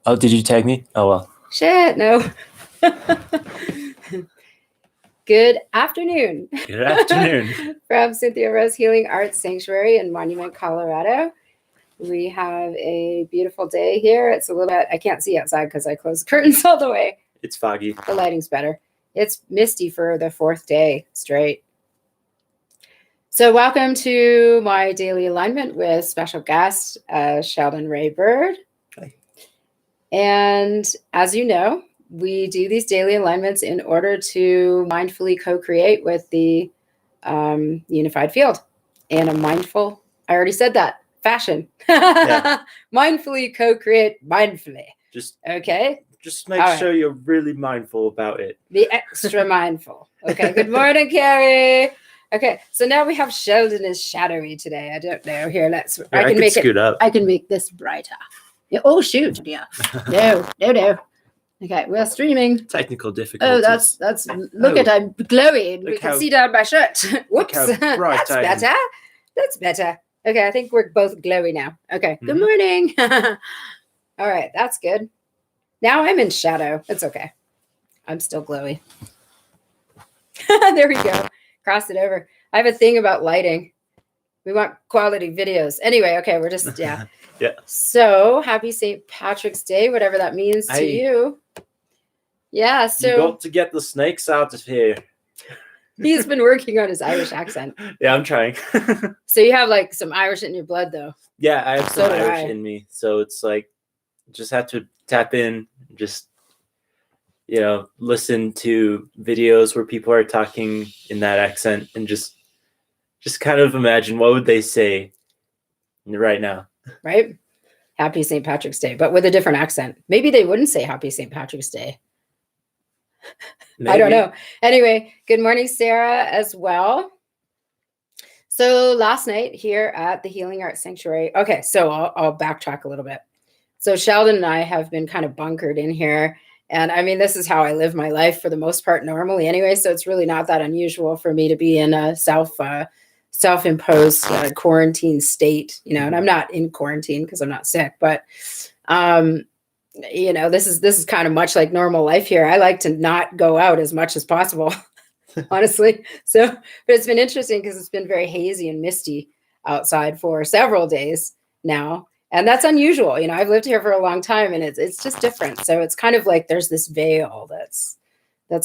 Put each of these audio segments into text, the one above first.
Oh, did you tag me? Oh, well. Shit, no. Good afternoon. Good afternoon. From Cynthia Rose Healing Arts Sanctuary in Monument, Colorado. We have a beautiful day here. It's a little bit, I can't see outside because I closed the curtains all the way. It's foggy. The lighting's better. It's misty for the fourth day straight. So welcome to my daily alignment with special guest, Sheldon Raybird. Hi. And as you know, we do these daily alignments in order to mindfully co-create with the unified field in a mindful, I already said that, fashion. Yeah. Mindfully co-create mindfully. Just make sure you're really mindful about it. Be extra mindful. Okay. Good morning, Carrie. Okay. So now we have Sheldon is shadowy today. I don't know. Here, I can make scoot up. I can make this brighter. Yeah. Oh shoot. Yeah. No. Okay, we're streaming. Technical difficulties. Oh, that's. Look at I'm glowing. We can see down my shirt. Whoops. That's better. That's better. Okay, I think we're both glowy now. Okay. Good morning. All right, that's good. Now I'm in shadow. It's okay. I'm still glowy. There we go. Cross it over. I have a thing about lighting. We want quality videos. Anyway, okay, we're just Yeah. So happy St. Patrick's Day, whatever that means to you. Yeah, so you got to get the snakes out of here. He's been working on his Irish accent. Yeah, I'm trying. So you have like some Irish in your blood, though. Yeah, I have some Irish in me. So it's like, just have to tap in, just, listen to videos where people are talking in that accent and just kind of imagine what would they say right now. Right? Happy St. Patrick's Day, but with a different accent. Maybe they wouldn't say Happy St. Patrick's Day. Maybe. I don't know. Anyway, good morning, Sarah, as well. So last night here at the Healing Arts Sanctuary. Okay, so I'll backtrack a little bit. So Sheldon and I have been kind of bunkered in here. And I mean, this is how I live my life for the most part normally anyway. So it's really not that unusual for me to be in a self-imposed quarantine state, and I'm not in quarantine because I'm not sick, but this is kind of much like normal life here. I like to not go out as much as possible, honestly. So, but it's been interesting because it's been very hazy and misty outside for several days now. And that's unusual. I've lived here for a long time and it's just different. So it's kind of like there's this veil that's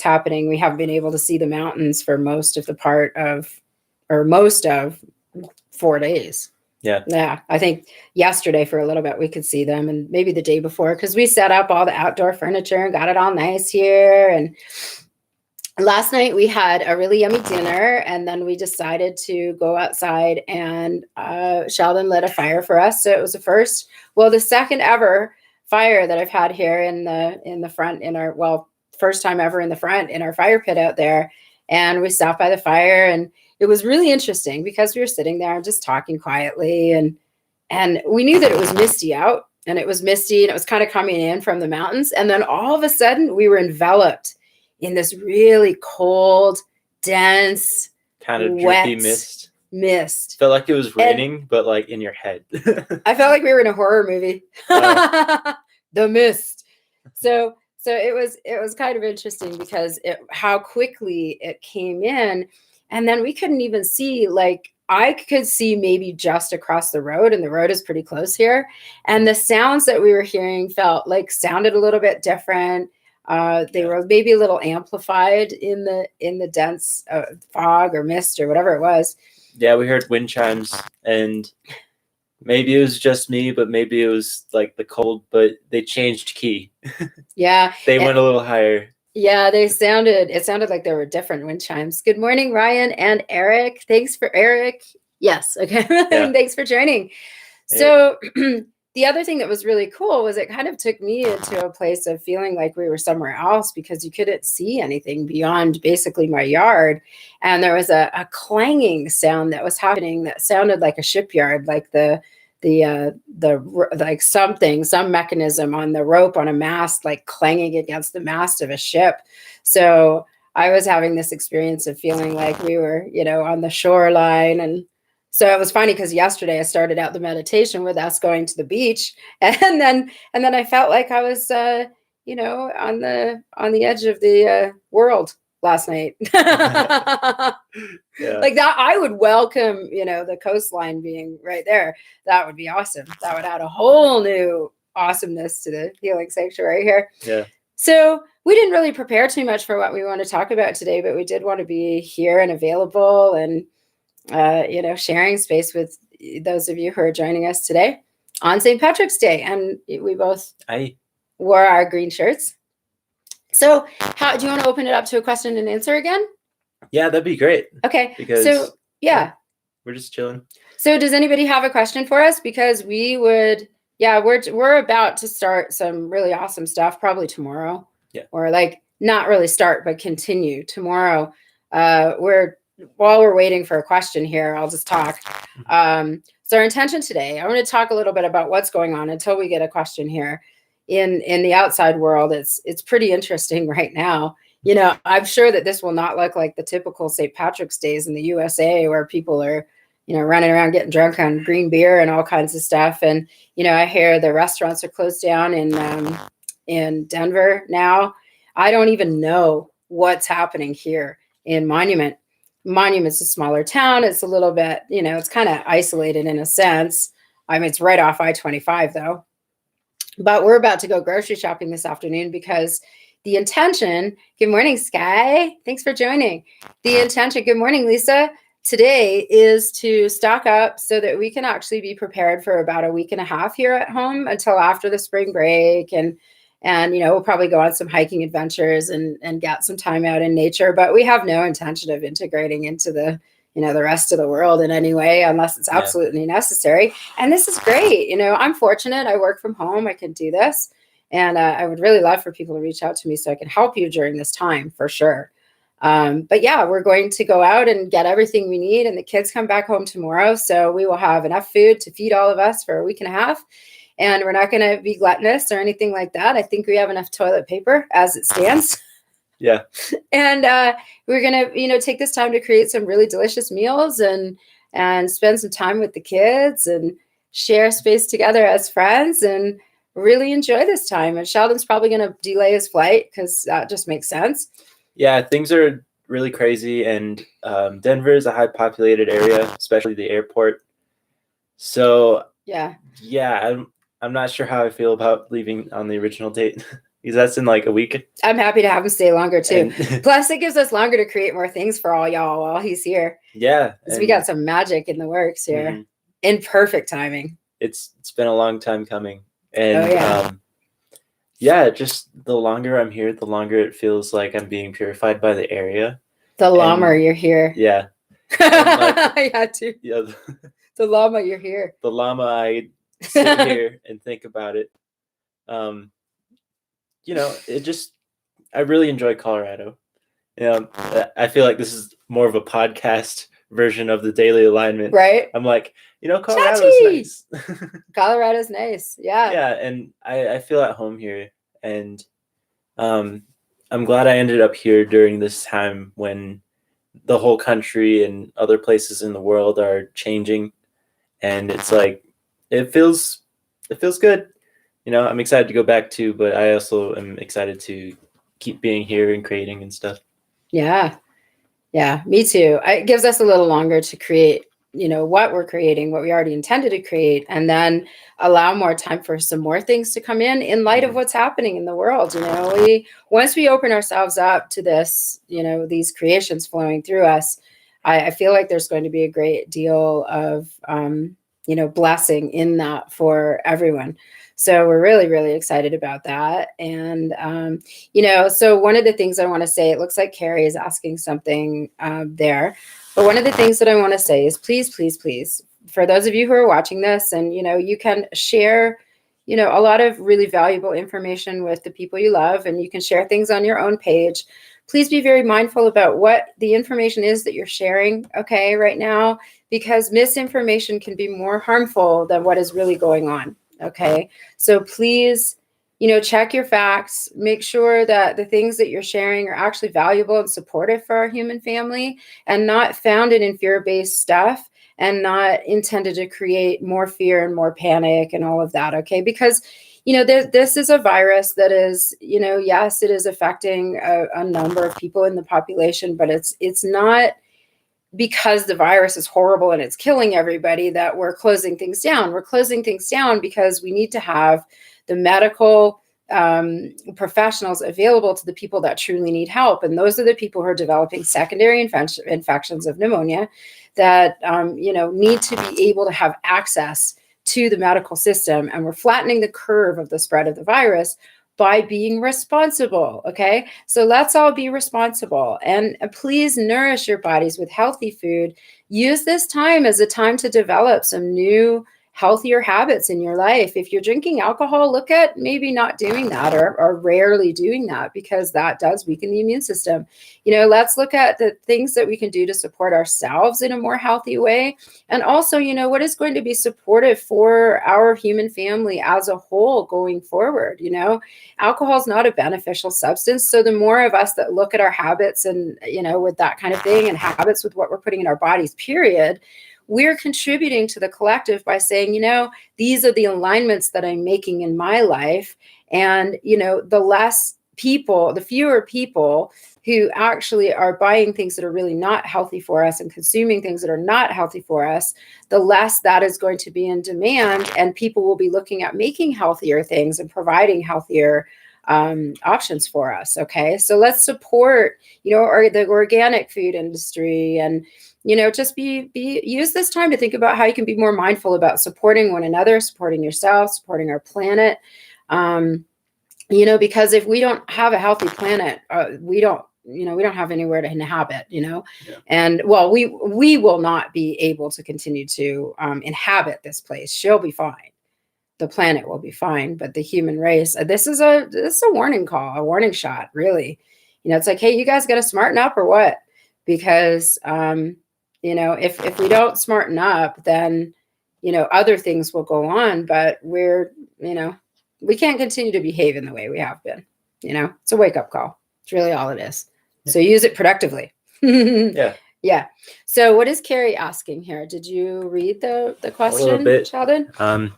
happening. We haven't been able to see the mountains for most of 4 days. Yeah. I think yesterday for a little bit we could see them, and maybe the day before because we set up all the outdoor furniture and got it all nice here. And last night we had a really yummy dinner, and then we decided to go outside and Sheldon lit a fire for us. So it was the second ever fire that I've had here in the front first time ever in the front in our fire pit out there. And we stopped by the fire, and it was really interesting because we were sitting there just talking quietly, and we knew that it was misty out, and it was misty and it was kind of coming in from the mountains. And then all of a sudden we were enveloped in this really cold, dense, kind of drippy mist. Felt like it was raining, but like in your head. I felt like we were in a horror movie. The Mist. So it was kind of interesting because how quickly it came in. And then we couldn't even see, like, I could see maybe just across the road, and the road is pretty close here. And the sounds that we were hearing sounded a little bit different. They were maybe a little amplified in the dense fog or mist or whatever it was. Yeah, we heard wind chimes, and maybe it was just me, but maybe it was like the cold, but they changed key. Yeah. They went a little higher. Yeah, it sounded like there were different wind chimes. Good morning, Ryan and Eric. Thanks for Eric. Yes. Okay. Yeah. Thanks for joining. So the other thing that was really cool was it kind of took me into a place of feeling like we were somewhere else because you couldn't see anything beyond basically my yard. And there was a clanging sound that was happening that sounded like a shipyard, like some mechanism on the rope on a mast, like clanging against the mast of a ship. So I was having this experience of feeling like we were, on the shoreline and So it was funny because yesterday I started out the meditation with us going to the beach, and then I felt like I was, on the edge of the world last night. Yeah. Like that, I would welcome, the coastline being right there. That would be awesome. That would add a whole new awesomeness to the healing sanctuary here. Yeah. So we didn't really prepare too much for what we want to talk about today, but we did want to be here and available and, sharing space with those of you who are joining us today on St. Patrick's Day. And we both wore our green shirts. So do you want to open it up to a question and answer again? Yeah, that'd be great. Okay. Because we're just chilling. So does anybody have a question for us? Because we would, we're about to start some really awesome stuff probably tomorrow. Yeah. Or like not really start, but continue tomorrow. While we're waiting for a question here, I'll just talk. So our intention today, I want to talk a little bit about what's going on until we get a question here in the outside world. It's pretty interesting right now. I'm sure that this will not look like the typical St. Patrick's Days in the USA where people are, running around getting drunk on green beer and all kinds of stuff. And, I hear the restaurants are closed down in Denver now. I don't even know what's happening here in Monument. Monument's a smaller town. It's a little bit, it's kind of isolated in a sense. I mean, it's right off I-25 though. But we're about to go grocery shopping this afternoon because the intention, good morning, Sky. Thanks for joining. The intention, good morning, Lisa. Today is to stock up so that we can actually be prepared for about a week and a half here at home until after the spring break. And we'll probably go on some hiking adventures and get some time out in nature. But we have no intention of integrating into the rest of the world in any way, unless it's absolutely necessary. And this is great. I'm fortunate. I work from home. I can do this. And I would really love for people to reach out to me so I can help you during this time for sure. But yeah, we're going to go out and get everything we need. And the kids come back home tomorrow. So we will have enough food to feed all of us for a week and a half. And we're not going to be gluttonous or anything like that. I think we have enough toilet paper as it stands. Yeah. And we're going to, take this time to create some really delicious meals and spend some time with the kids and share space together as friends and really enjoy this time. And Sheldon's probably going to delay his flight because that just makes sense. Yeah, things are really crazy. And Denver is a high populated area, especially the airport. So yeah, I'm not sure how I feel about leaving on the original date because that's in like a week. I'm happy to have him stay longer too. Plus, it gives us longer to create more things for all y'all while he's here. Yeah, because we got some magic in the works here in perfect timing. It's been a long time coming, and just the longer I'm here, the longer it feels like I'm being purified by the area. The longer you're here. Yeah. I had to. Yeah. The llama, you're here. The llama, I sit here and think about it. I really enjoy Colorado. I feel like this is more of a podcast version of the daily alignment. Right. I'm like, Colorado's nice. Colorado's nice. Yeah. Yeah. And I feel at home here. And I'm glad I ended up here during this time when the whole country and other places in the world are changing. And it's like, it feels good. I'm excited to go back too, but I also am excited to keep being here and creating and stuff. Yeah. Yeah, me too. It gives us a little longer to create, what we're creating, what we already intended to create, and then allow more time for some more things to come in light of what's happening in the world. Once we open ourselves up to this, these creations flowing through us, I feel like there's going to be a great deal of, blessing in that for everyone. So we're really, really excited about that. And, so one of the things I want to say, it looks like Carrie is asking something there. But one of the things that I want to say is please, please, please, for those of you who are watching this and, you can share, a lot of really valuable information with the people you love, and you can share things on your own page. Please be very mindful about what the information is that you're sharing, right now, because misinformation can be more harmful than what is really going on. Okay. So please, check your facts, make sure that the things that you're sharing are actually valuable and supportive for our human family and not founded in fear-based stuff and not intended to create more fear and more panic and all of that. Okay. Because, this is a virus that is, yes, it is affecting a number of people in the population, but it's not because the virus is horrible and it's killing everybody that we're closing things down. We're closing things down because we need to have the medical professionals available to the people that truly need help. And those are the people who are developing secondary infections of pneumonia that, need to be able to have access to the medical system. And we're flattening the curve of the spread of the virus by being responsible. Okay. So let's all be responsible, and please nourish your bodies with healthy food. Use this time as a time to develop some new, healthier habits in your life. If you're drinking alcohol, look at maybe not doing that, or rarely doing that, because that does weaken the immune system. Let's look at the things that we can do to support ourselves in a more healthy way. And also, what is going to be supportive for our human family as a whole going forward. Alcohol is not a beneficial substance. So the more of us that look at our habits and, with that kind of thing, and habits with what we're putting in our bodies, period, we're contributing to the collective by saying, these are the alignments that I'm making in my life. And, the fewer people who actually are buying things that are really not healthy for us and consuming things that are not healthy for us, the less that is going to be in demand. And people will be looking at making healthier things and providing healthier options for us. Okay. So let's support, or the organic food industry, and, just use this time to think about how you can be more mindful about supporting one another, supporting yourself, supporting our planet. Because if we don't have a healthy planet, we don't have anywhere to inhabit, Yeah. And we will not be able to continue to inhabit this place. She'll be fine. The planet will be fine, but the human race, this is a warning call, a warning shot, really. It's like, hey, you guys got to smarten up or what? Because, if we don't smarten up, then, other things will go on, but we can't continue to behave in the way we have been. It's a wake up call. It's really all it is. Yeah. So use it productively. Yeah. Yeah. So what is Carrie asking here? Did you read the question, a little bit. Sheldon?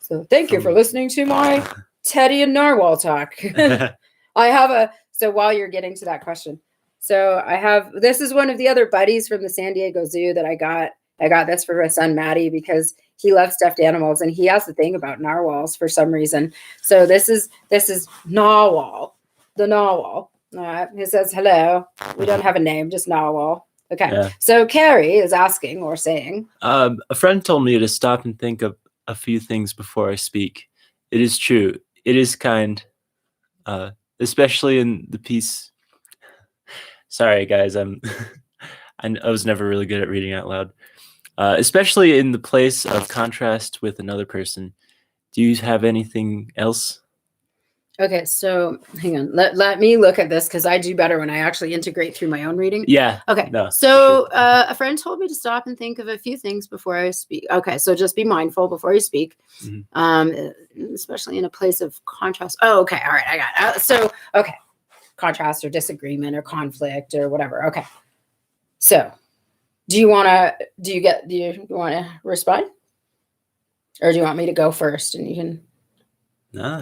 So thank you for listening to my Teddy and Narwhal talk. So while you're getting to that question, this is one of the other buddies from the San Diego Zoo that I got. I got this for my son, Maddie, because he loves stuffed animals and he has the thing about narwhals for some reason. So this is Narwhal, the narwhal. He says, hello. We don't have a name, just Narwhal. Okay. Yeah. So Carrie is asking or saying, a friend told me to stop and think of a few things before I speak. It is true. It is kind, especially in the piece. Sorry, guys. I was never really good at reading out loud. Especially in the place of contrast with another person. Do you have anything else? Okay, so hang on. Let me look at this, because I do better when I actually integrate through my own reading. Yeah. Okay. No, so sure. A friend told me to stop and think of a few things before I speak. Okay, so just be mindful before you speak, especially in a place of contrast. Oh, okay. All right, I got it. So, okay, contrast or disagreement or conflict or whatever. Okay. So, do you want to respond, or do you want me to go first and you can? No,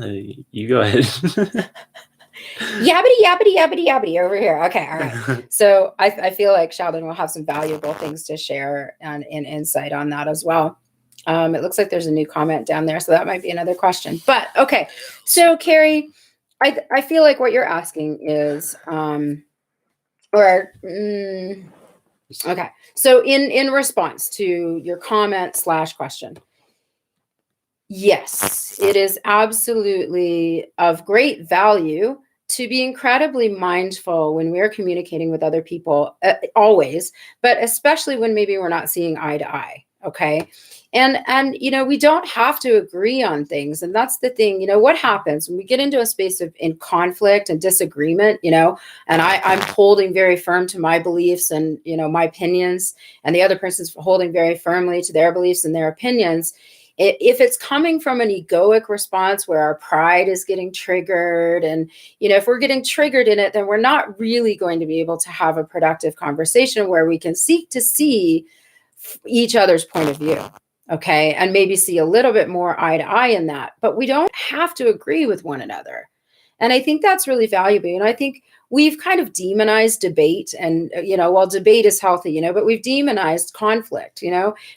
you go ahead. Yabbity over here. Okay, all right. So I feel like Sheldon will have some valuable things to share and insight on that as well. It looks like there's a new comment down there, so that might be another question. But okay, so Carrie, I feel like what you're asking is, okay. So in response to your comment / question. Yes, it is absolutely of great value to be incredibly mindful when we're communicating with other people, always, but especially when maybe we're not seeing eye to eye. Okay. And we don't have to agree on things. And that's the thing, what happens when we get into a space of in conflict and disagreement, and I'm holding very firm to my beliefs and, my opinions, and the other person's holding very firmly to their beliefs and their opinions. If it's coming from an egoic response where our pride is getting triggered, and, if we're getting triggered in it, then we're not really going to be able to have a productive conversation where we can seek to see each other's point of view. Okay. And maybe see a little bit more eye to eye in that, but we don't have to agree with one another. And I think that's really valuable. And I think we've kind of demonized debate, and, while debate is healthy, but we've demonized conflict.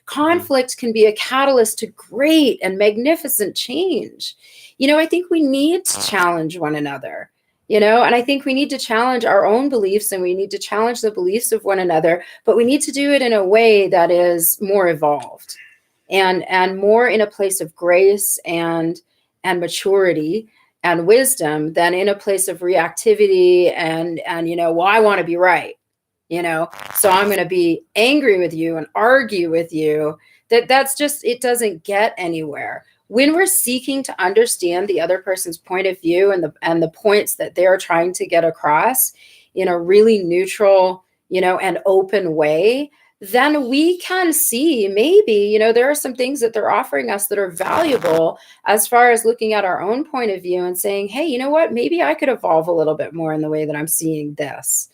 Conflict can be a catalyst to great and magnificent change. I think we need to challenge one another, and I think we need to challenge our own beliefs, and we need to challenge the beliefs of one another, but we need to do it in a way that is more evolved and more in a place of grace and maturity and wisdom than in a place of reactivity and well, I want to be right, so I'm going to be angry with you and argue with you. That's just, it doesn't get anywhere. When we're seeking to understand the other person's point of view and the points that they're trying to get across in a really neutral, and open way, then we can see maybe, there are some things that they're offering us that are valuable as far as looking at our own point of view and saying, hey, you know what, maybe I could evolve a little bit more in the way that I'm seeing this,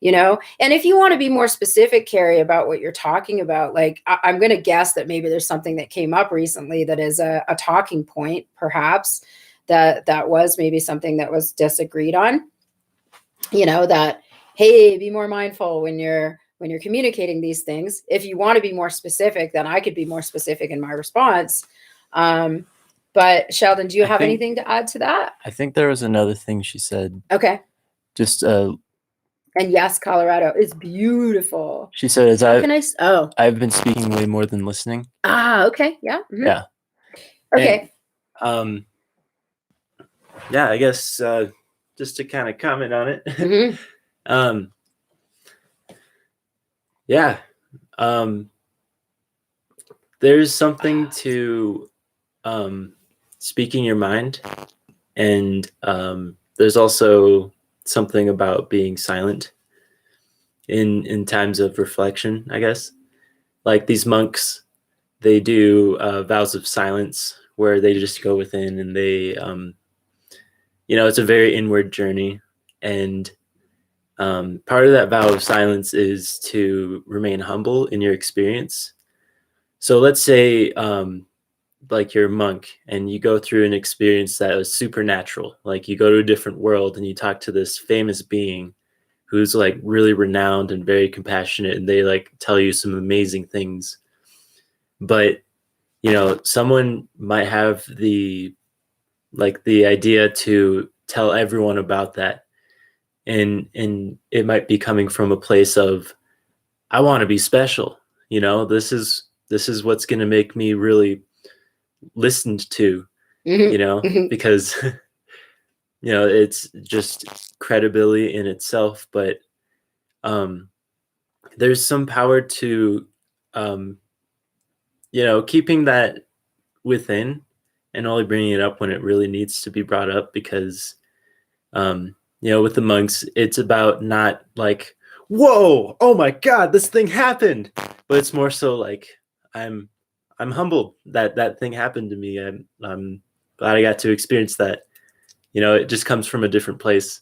And if you want to be more specific, Carrie, about what you're talking about, like, I'm going to guess that maybe there's something that came up recently that is a talking point, perhaps, that was maybe something that was disagreed on, that, hey, be more mindful when you're communicating these things. If you want to be more specific, then I could be more specific in my response. But Sheldon, do you have anything to add to that? I think there was another thing she said. Okay. Just and yes, Colorado is beautiful. She said, I've been speaking way more than listening. Okay. Yeah. Mm-hmm. Yeah. Okay. And, yeah, I guess just to kind of comment on it. Mm-hmm. Yeah. There's something to speaking your mind, and there's also something about being silent in times of reflection, I guess. Like these monks, they do vows of silence where they just go within and they, it's a very inward journey. And part of that vow of silence is to remain humble in your experience. So let's say like you're a monk and you go through an experience that was supernatural. Like you go to a different world and you talk to this famous being who's like really renowned and very compassionate, and they like tell you some amazing things. But, someone might have the idea to tell everyone about that. And it might be coming from a place of, I want to be special. This is what's going to make me really listened to, Mm-hmm. because, it's just credibility in itself. But there's some power to, keeping that within and only bringing it up when it really needs to be brought up, because, with the monks, it's about not like, whoa, oh my God, this thing happened. But it's more so like, I'm humbled that thing happened to me. I'm glad I got to experience that. It just comes from a different place.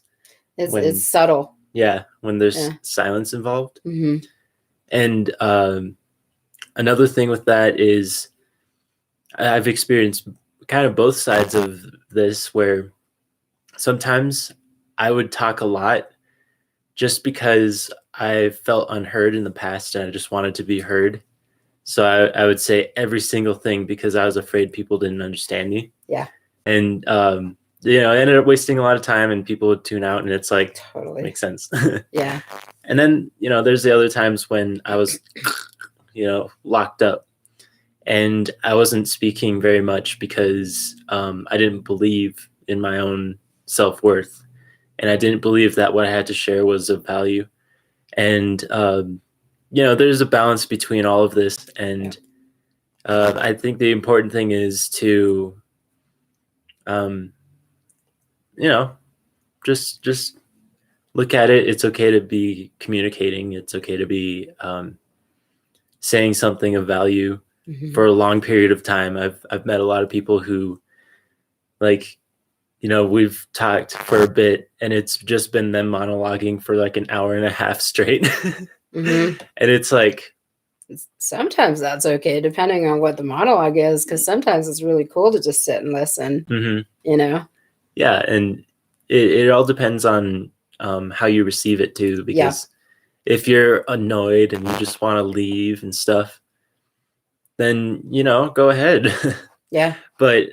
It's subtle. Yeah. When there's silence involved. Mm-hmm. And another thing with that is I've experienced kind of both sides of this, where sometimes I would talk a lot just because I felt unheard in the past and I just wanted to be heard. So I would say every single thing because I was afraid people didn't understand me. Yeah. And, I ended up wasting a lot of time and people would tune out, and it's like, totally makes sense. Yeah. And then, there's the other times when I was, locked up and I wasn't speaking very much because I didn't believe in my own self-worth. And I didn't believe that what I had to share was of value. And, there's a balance between all of this. And I think the important thing is to, just look at it. It's okay to be communicating. It's okay to be saying something of value for a long period of time. I've met a lot of people who, like, we've talked for a bit and it's just been them monologuing for like an hour and a half straight. And it's like, sometimes that's okay, depending on what the monologue is, because sometimes it's really cool to just sit and listen, you know? Yeah, and it all depends on how you receive it too, because if you're annoyed and you just want to leave and stuff, then, go ahead. Yeah. But,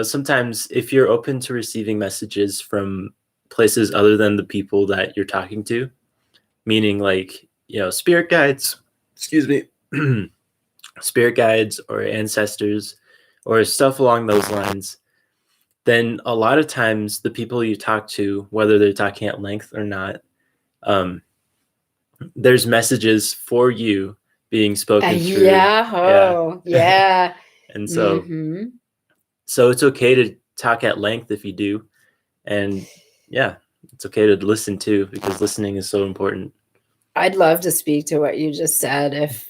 sometimes if you're open to receiving messages from places other than the people that you're talking to, meaning like, spirit guides, excuse me, spirit guides or ancestors or stuff along those lines, then a lot of times the people you talk to, whether they're talking at length or not, there's messages for you being spoken through. Yeah. And so it's okay to talk at length if you do. And yeah, it's okay to listen too, because listening is so important. I'd love to speak to what you just said if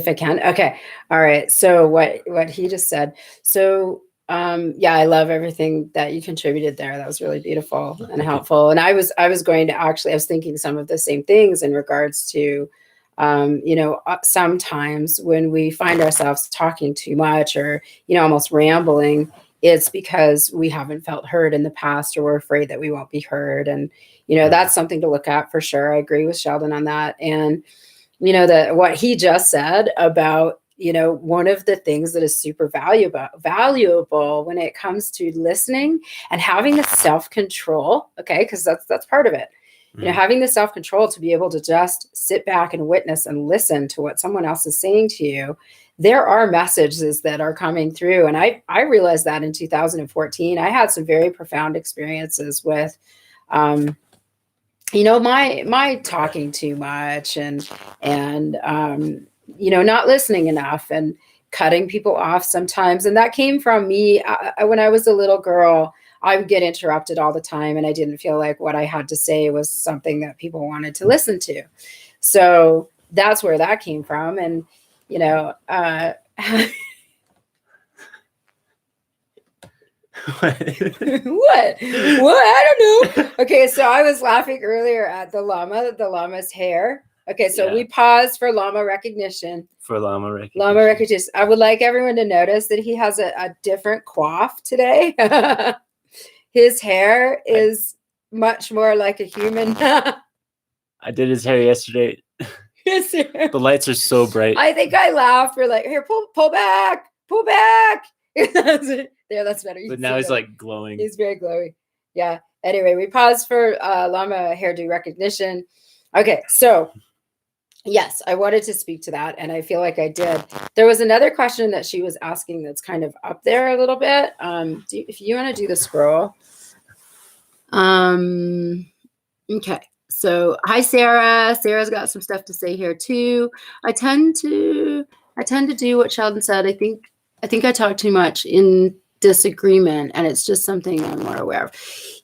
I can. Okay. All right. So what he just said. So I love everything that you contributed there. That was really beautiful and helpful. And I was thinking some of the same things in regards to sometimes when we find ourselves talking too much or, almost rambling, it's because we haven't felt heard in the past, or we're afraid that we won't be heard. And, that's something to look at for sure. I agree with Sheldon on that. And, what he just said about, one of the things that is super valuable when it comes to listening and having the self-control, okay, because that's part of it. Having the self-control to be able to just sit back and witness and listen to what someone else is saying to you. There are messages that are coming through. And I realized that in 2014, I had some very profound experiences with, my talking too much and not listening enough and cutting people off sometimes. And that came from me. When I was a little girl, I would get interrupted all the time, and I didn't feel like what I had to say was something that people wanted to listen to. So that's where that came from. And, what? What? I don't know. Okay, so I was laughing earlier at the llama's hair. Okay, so we paused for llama recognition. Llama recognition. I would like everyone to notice that he has a different coif today. His hair is much more like a human. I did his hair yesterday. His hair. The lights are so bright. I think I laughed. We're like, here, pull back. There, that's better. But now he's like glowing. He's very glowy. Yeah. Anyway, we paused for llama hairdo recognition. Okay, so yes, I wanted to speak to that, and I feel like I did. There was another question that she was asking that's kind of up there a little bit. If you want to do the scroll. Okay. So hi, Sarah. Sarah's got some stuff to say here too. I tend to do what Sheldon said. I think I talk too much in disagreement, and it's just something I'm more aware of.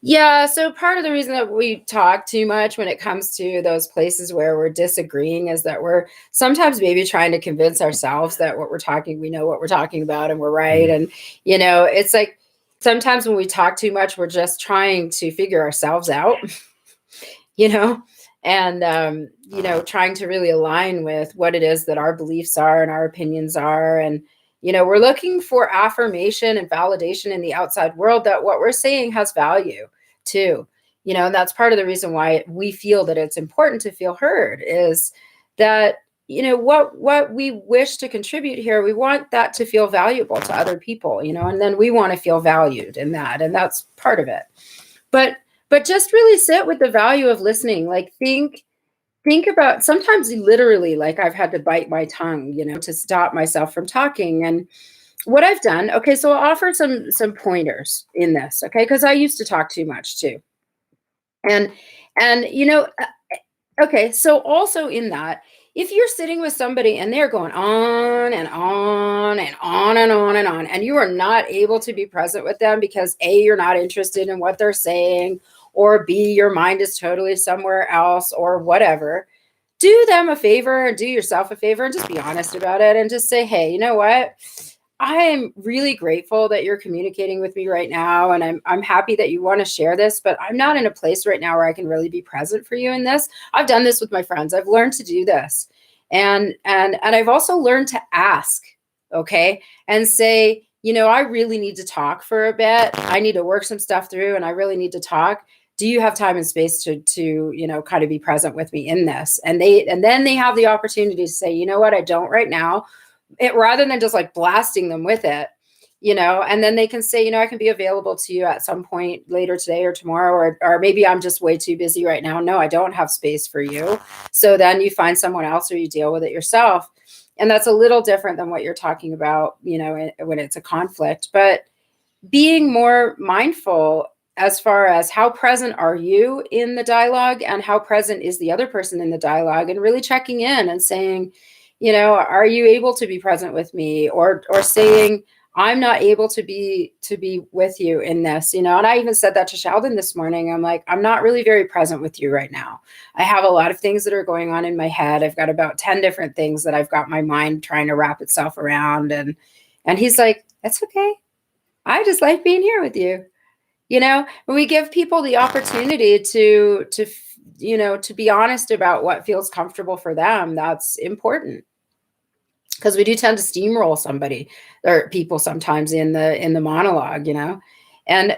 Yeah, so part of the reason that we talk too much when it comes to those places where we're disagreeing is that we're sometimes maybe trying to convince ourselves that we know what we're talking about and we're right. And, it's like sometimes when we talk too much, we're just trying to figure ourselves out, and, trying to really align with what it is that our beliefs are and our opinions are. And, we're looking for affirmation and validation in the outside world that what we're saying has value too. And that's part of the reason why we feel that it's important to feel heard is that, what we wish to contribute here, we want that to feel valuable to other people, and then we want to feel valued in that. And that's part of it. But just really sit with the value of listening. Like think about, sometimes literally, like I've had to bite my tongue, to stop myself from talking. And what I've done, okay, so I'll offer some pointers in this, okay, because I used to talk too much too. And okay, so also in that, if you're sitting with somebody and they're going on and on and on and on and on, and you are not able to be present with them because A, you're not interested in what they're saying, or B, your mind is totally somewhere else, or whatever, do them a favor and do yourself a favor and just be honest about it and just say, hey, you know what? I am really grateful that you're communicating with me right now. And I'm happy that you want to share this, but I'm not in a place right now where I can really be present for you in this. I've done this with my friends. I've learned to do this. And I've also learned to ask, okay, and say, I really need to talk for a bit. I need to work some stuff through, and I really need to talk. Do you have time and space to kind of be present with me in this? And then they have the opportunity to say, you know what, I don't right now. Rather than just like blasting them with it, and then they can say, I can be available to you at some point later today or tomorrow, or maybe I'm just way too busy right now. No, I don't have space for you. So then you find someone else or you deal with it yourself. And that's a little different than what you're talking about, when it's a conflict. But being more mindful as far as how present are you in the dialogue and how present is the other person in the dialogue, and really checking in and saying, are you able to be present with me, or saying, I'm not able to be with you in this, and I even said that to Sheldon this morning. I'm like, I'm not really very present with you right now. I have a lot of things that are going on in my head. I've got about 10 different things that I've got my mind trying to wrap itself around. And he's like, that's okay. I just like being here with you. When we give people the opportunity to be honest about what feels comfortable for them, that's important. Because we do tend to steamroll somebody or people sometimes in the monologue,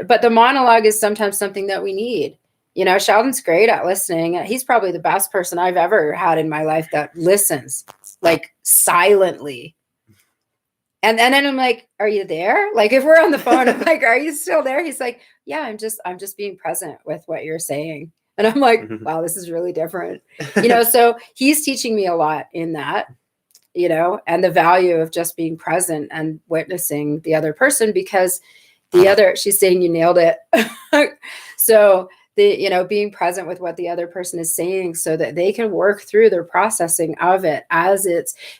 but the monologue is sometimes something that we need. Sheldon's great at listening. He's probably the best person I've ever had in my life that listens, like, silently. And then I'm like, are you there? Like, if we're on the phone, I'm like, are you still there? He's like, yeah, I'm just being present with what you're saying. And I'm like, wow, this is really different. So he's teaching me a lot in that. And the value of just being present and witnessing the other person, because she's saying you nailed it. So being present with what the other person is saying so that they can work through their processing of it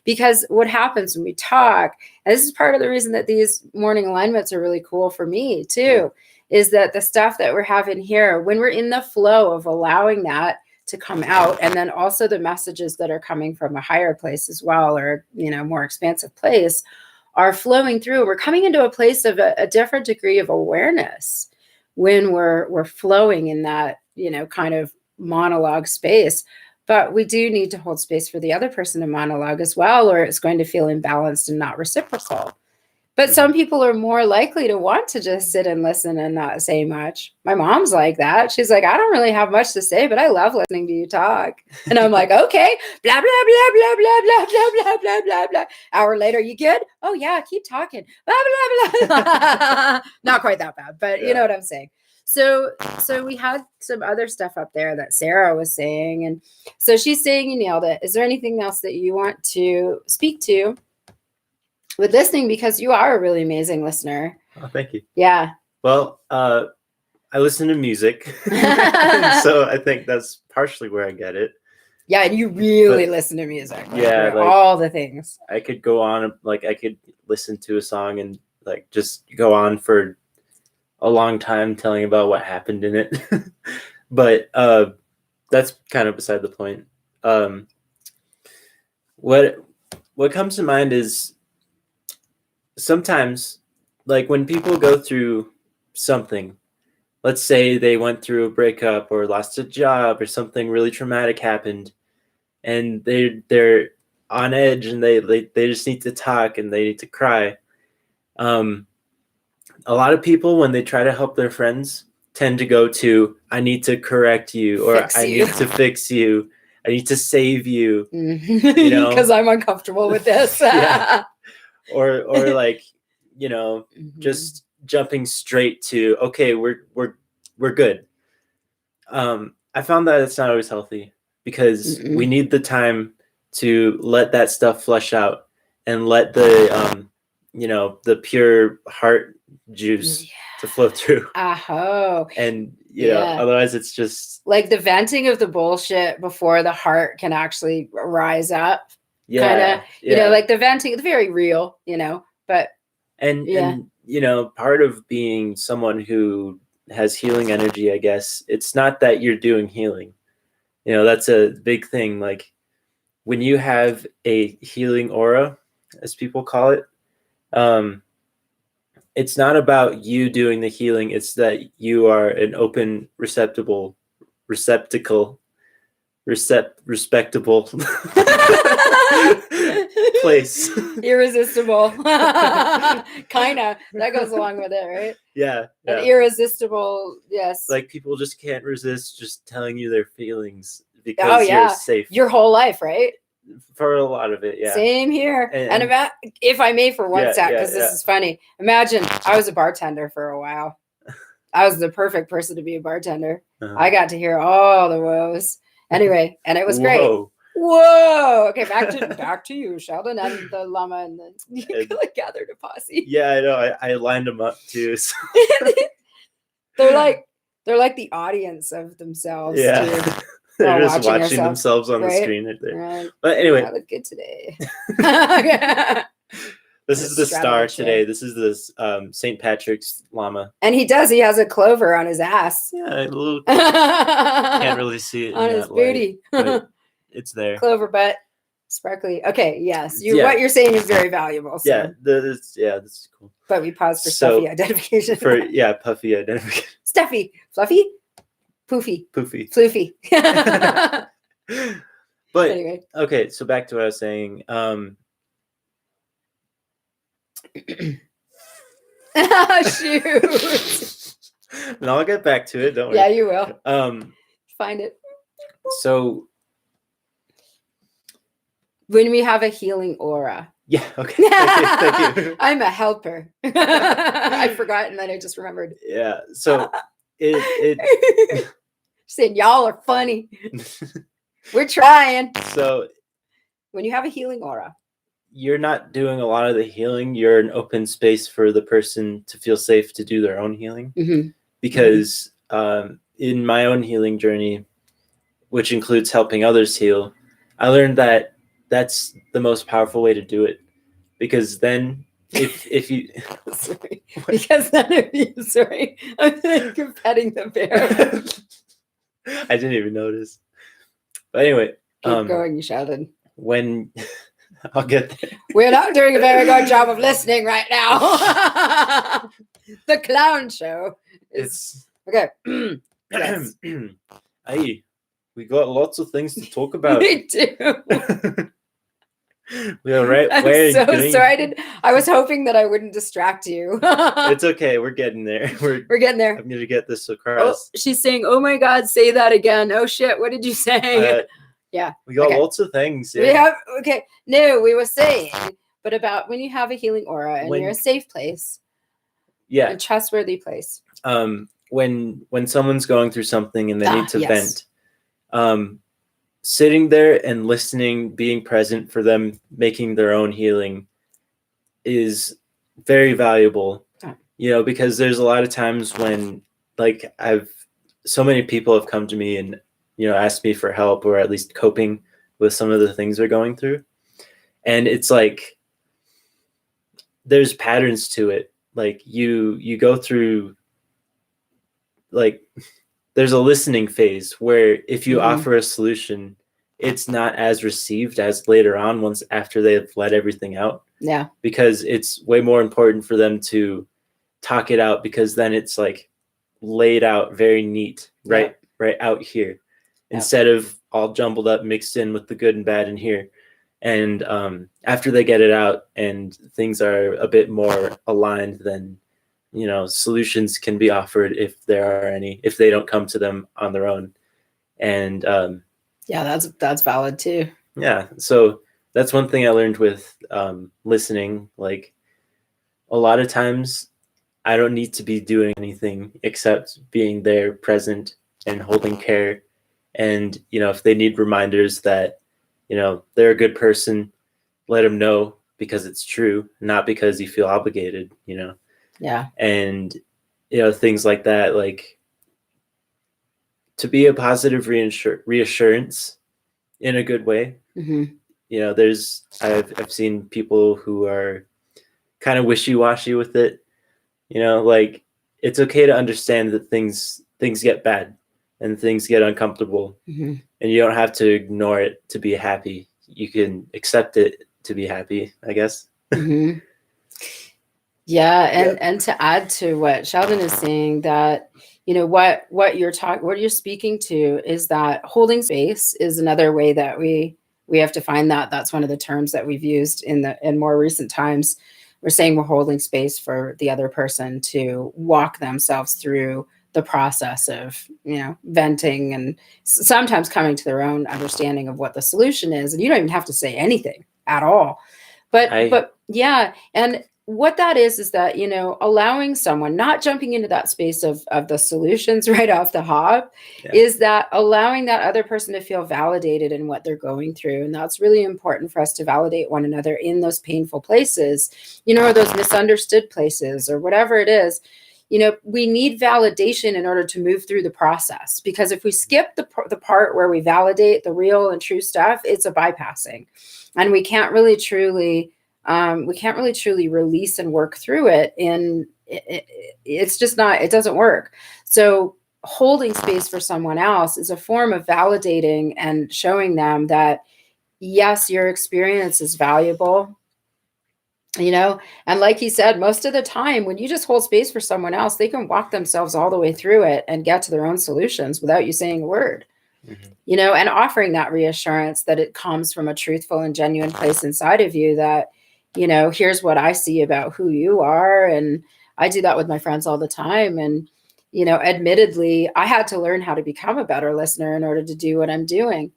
because what happens when we talk, and this is part of the reason that these morning alignments are really cool for me too, is that the stuff that we're having here, when we're in the flow of allowing that to come out, and then also the messages that are coming from a higher place as well, or more expansive place, are flowing through. We're coming into a place of a different degree of awareness when we're flowing in that kind of monologue space. But we do need to hold space for the other person to monologue as well, or it's going to feel imbalanced and not reciprocal. But some people are more likely to want to just sit and listen and not say much. My mom's like that. She's like, I don't really have much to say, but I love listening to you talk. And I'm like, okay, blah, blah, blah, blah, blah, blah, blah, blah, blah, blah, blah. Hour later, you good? Oh, yeah, keep talking. Blah, blah, blah. Not quite that bad, but you know what I'm saying. So we had some other stuff up there that Sarah was saying. And so she's saying you nailed it. Is there anything else that you want to speak to with listening, because you are a really amazing listener? Oh, thank you. Yeah. Well, I listen to music, so I think that's partially where I get it. Yeah, and you really listen to music. Yeah, like all the things. I could go on, like I could listen to a song and like just go on for a long time telling about what happened in it. But that's kind of beside the point. What comes to mind is sometimes, like when people go through something, let's say they went through a breakup or lost a job or something really traumatic happened, and they're on edge and they just need to talk and they need to cry. A lot of people, when they try to help their friends, tend to go to, I need to correct you, or I need to fix you, I need to save you, because I'm uncomfortable with this. Yeah. Or like, just jumping straight to, okay, we're good. I found that it's not always healthy, because we need the time to let that stuff flush out and let the the pure heart juice to flow through. And otherwise it's just like the venting of the bullshit before the heart can actually rise up. Kind of, like the venting, it's very real, but and part of being someone who has healing energy, I guess, it's not that you're doing healing. That's a big thing. Like when you have a healing aura, as people call it, it's not about you doing the healing. It's that you are an open receptacle respectable place. Irresistible. Kinda. That goes along with it, right? Yeah. An irresistible, yes. Like people just can't resist just telling you their feelings because you're safe. Your whole life, right? For a lot of it, yeah. Same here. And if I may for one sec, because this is funny. Imagine I was a bartender for a while. I was the perfect person to be a bartender. I got to hear all the woes. Anyway, and it was great. Whoa. Okay, back to you, Sheldon, and the llama and the gathered a posse. Yeah, I know. I lined them up too. So. They're like the audience of themselves. Yeah. Too. They're just watching themselves on the screen right there. Right. But anyway. I look good today. This is the star today. This is the St. Patrick's llama. And he does. He has a clover on his ass. Yeah, a little. Can't really see it on his booty. But it's there. Clover butt, sparkly. Okay, yes. What you're saying is very valuable. So. Yeah, this is cool. But we pause for stuffy identification. Puffy identification. Stuffy, fluffy, poofy, floofy. But anyway. Okay, so back to what I was saying. Shoot. And I'll get back to it. Don't worry. Yeah, you will. Find it. So when we have a healing aura. Yeah. Okay. Thank you. I'm a helper. I'd forgotten that. I just remembered. Yeah. So it saying y'all are funny. We're trying. So when you have a healing aura, you're not doing a lot of the healing. You're an open space for the person to feel safe to do their own healing. Mm-hmm. Because in my own healing journey, which includes helping others heal, I learned that that's the most powerful way to do it. Because then if you sorry. Because then if you sorry, I'm like you're petting the bear. I didn't even notice. But anyway. Keep going, you shouted. When I'll get there. We're not doing a very good job of listening right now. The clown show. It's okay. Yes. Hey, we got lots of things to talk about. We do. We are right. I'm so sorry. I was hoping that I wouldn't distract you. It's okay. We're getting there. We're getting there. I'm gonna get this across. Oh, she's saying, "Oh my God, say that again." Oh shit! What did you say? Yeah, we got lots of things. Yeah. We have No, we were saying, but about when you have a healing aura and you're a safe place. Yeah, a trustworthy place. When someone's going through something and they need to vent, sitting there and listening, being present for them, making their own healing is very valuable. You know, because there's a lot of times when, like, so many people have come to me and, you know, asked me for help or at least coping with some of the things they're going through. And it's like, there's patterns to it. Like you go through, like, there's a listening phase where if you offer a solution, it's not as received as later on after they've let everything out. Yeah. Because it's way more important for them to talk it out, because then it's like laid out very neat, right out here, instead of all jumbled up, mixed in with the good and bad in here. And after they get it out and things are a bit more aligned, then, you know, solutions can be offered if there are any, if they don't come to them on their own. And that's valid too. Yeah. So that's one thing I learned with listening. Like, a lot of times I don't need to be doing anything except being there, present and holding care. And, you know, if they need reminders that, you know, they're a good person, let them know, because it's true, not because you feel obligated, you know? Yeah. And, you know, things like that, like, to be a positive reassurance in a good way. Mm-hmm. You know, I've seen people who are kind of wishy-washy with it. You know, like, it's okay to understand that things get bad and things get uncomfortable, and you don't have to ignore it to be happy. You can accept it to be happy, I guess. Yeah, and to add to what Sheldon is saying, that what you're speaking to is that holding space is another way that we have to find that. That's one of the terms that we've used in more recent times. We're saying we're holding space for the other person to walk themselves through the process of venting, and sometimes coming to their own understanding of what the solution is, and you don't even have to say anything at all. But yeah, and what that is that, allowing someone, not jumping into that space of the solutions right off the hop, is that allowing that other person to feel validated in what they're going through. And that's really important for us to validate one another in those painful places, or those misunderstood places, or whatever it is. We need validation in order to move through the process, because if we skip the part where we validate the real and true stuff, it's a bypassing, and we can't really truly release and work through it. And it's just not, it doesn't work. So holding space for someone else is a form of validating and showing them that, yes, your experience is valuable. And like he said, most of the time when you just hold space for someone else, they can walk themselves all the way through it and get to their own solutions without you saying a word. And offering that reassurance that it comes from a truthful and genuine place inside of you, that, here's what I see about who you are. And I do that with my friends all the time. And, admittedly, I had to learn how to become a better listener in order to do what I'm doing.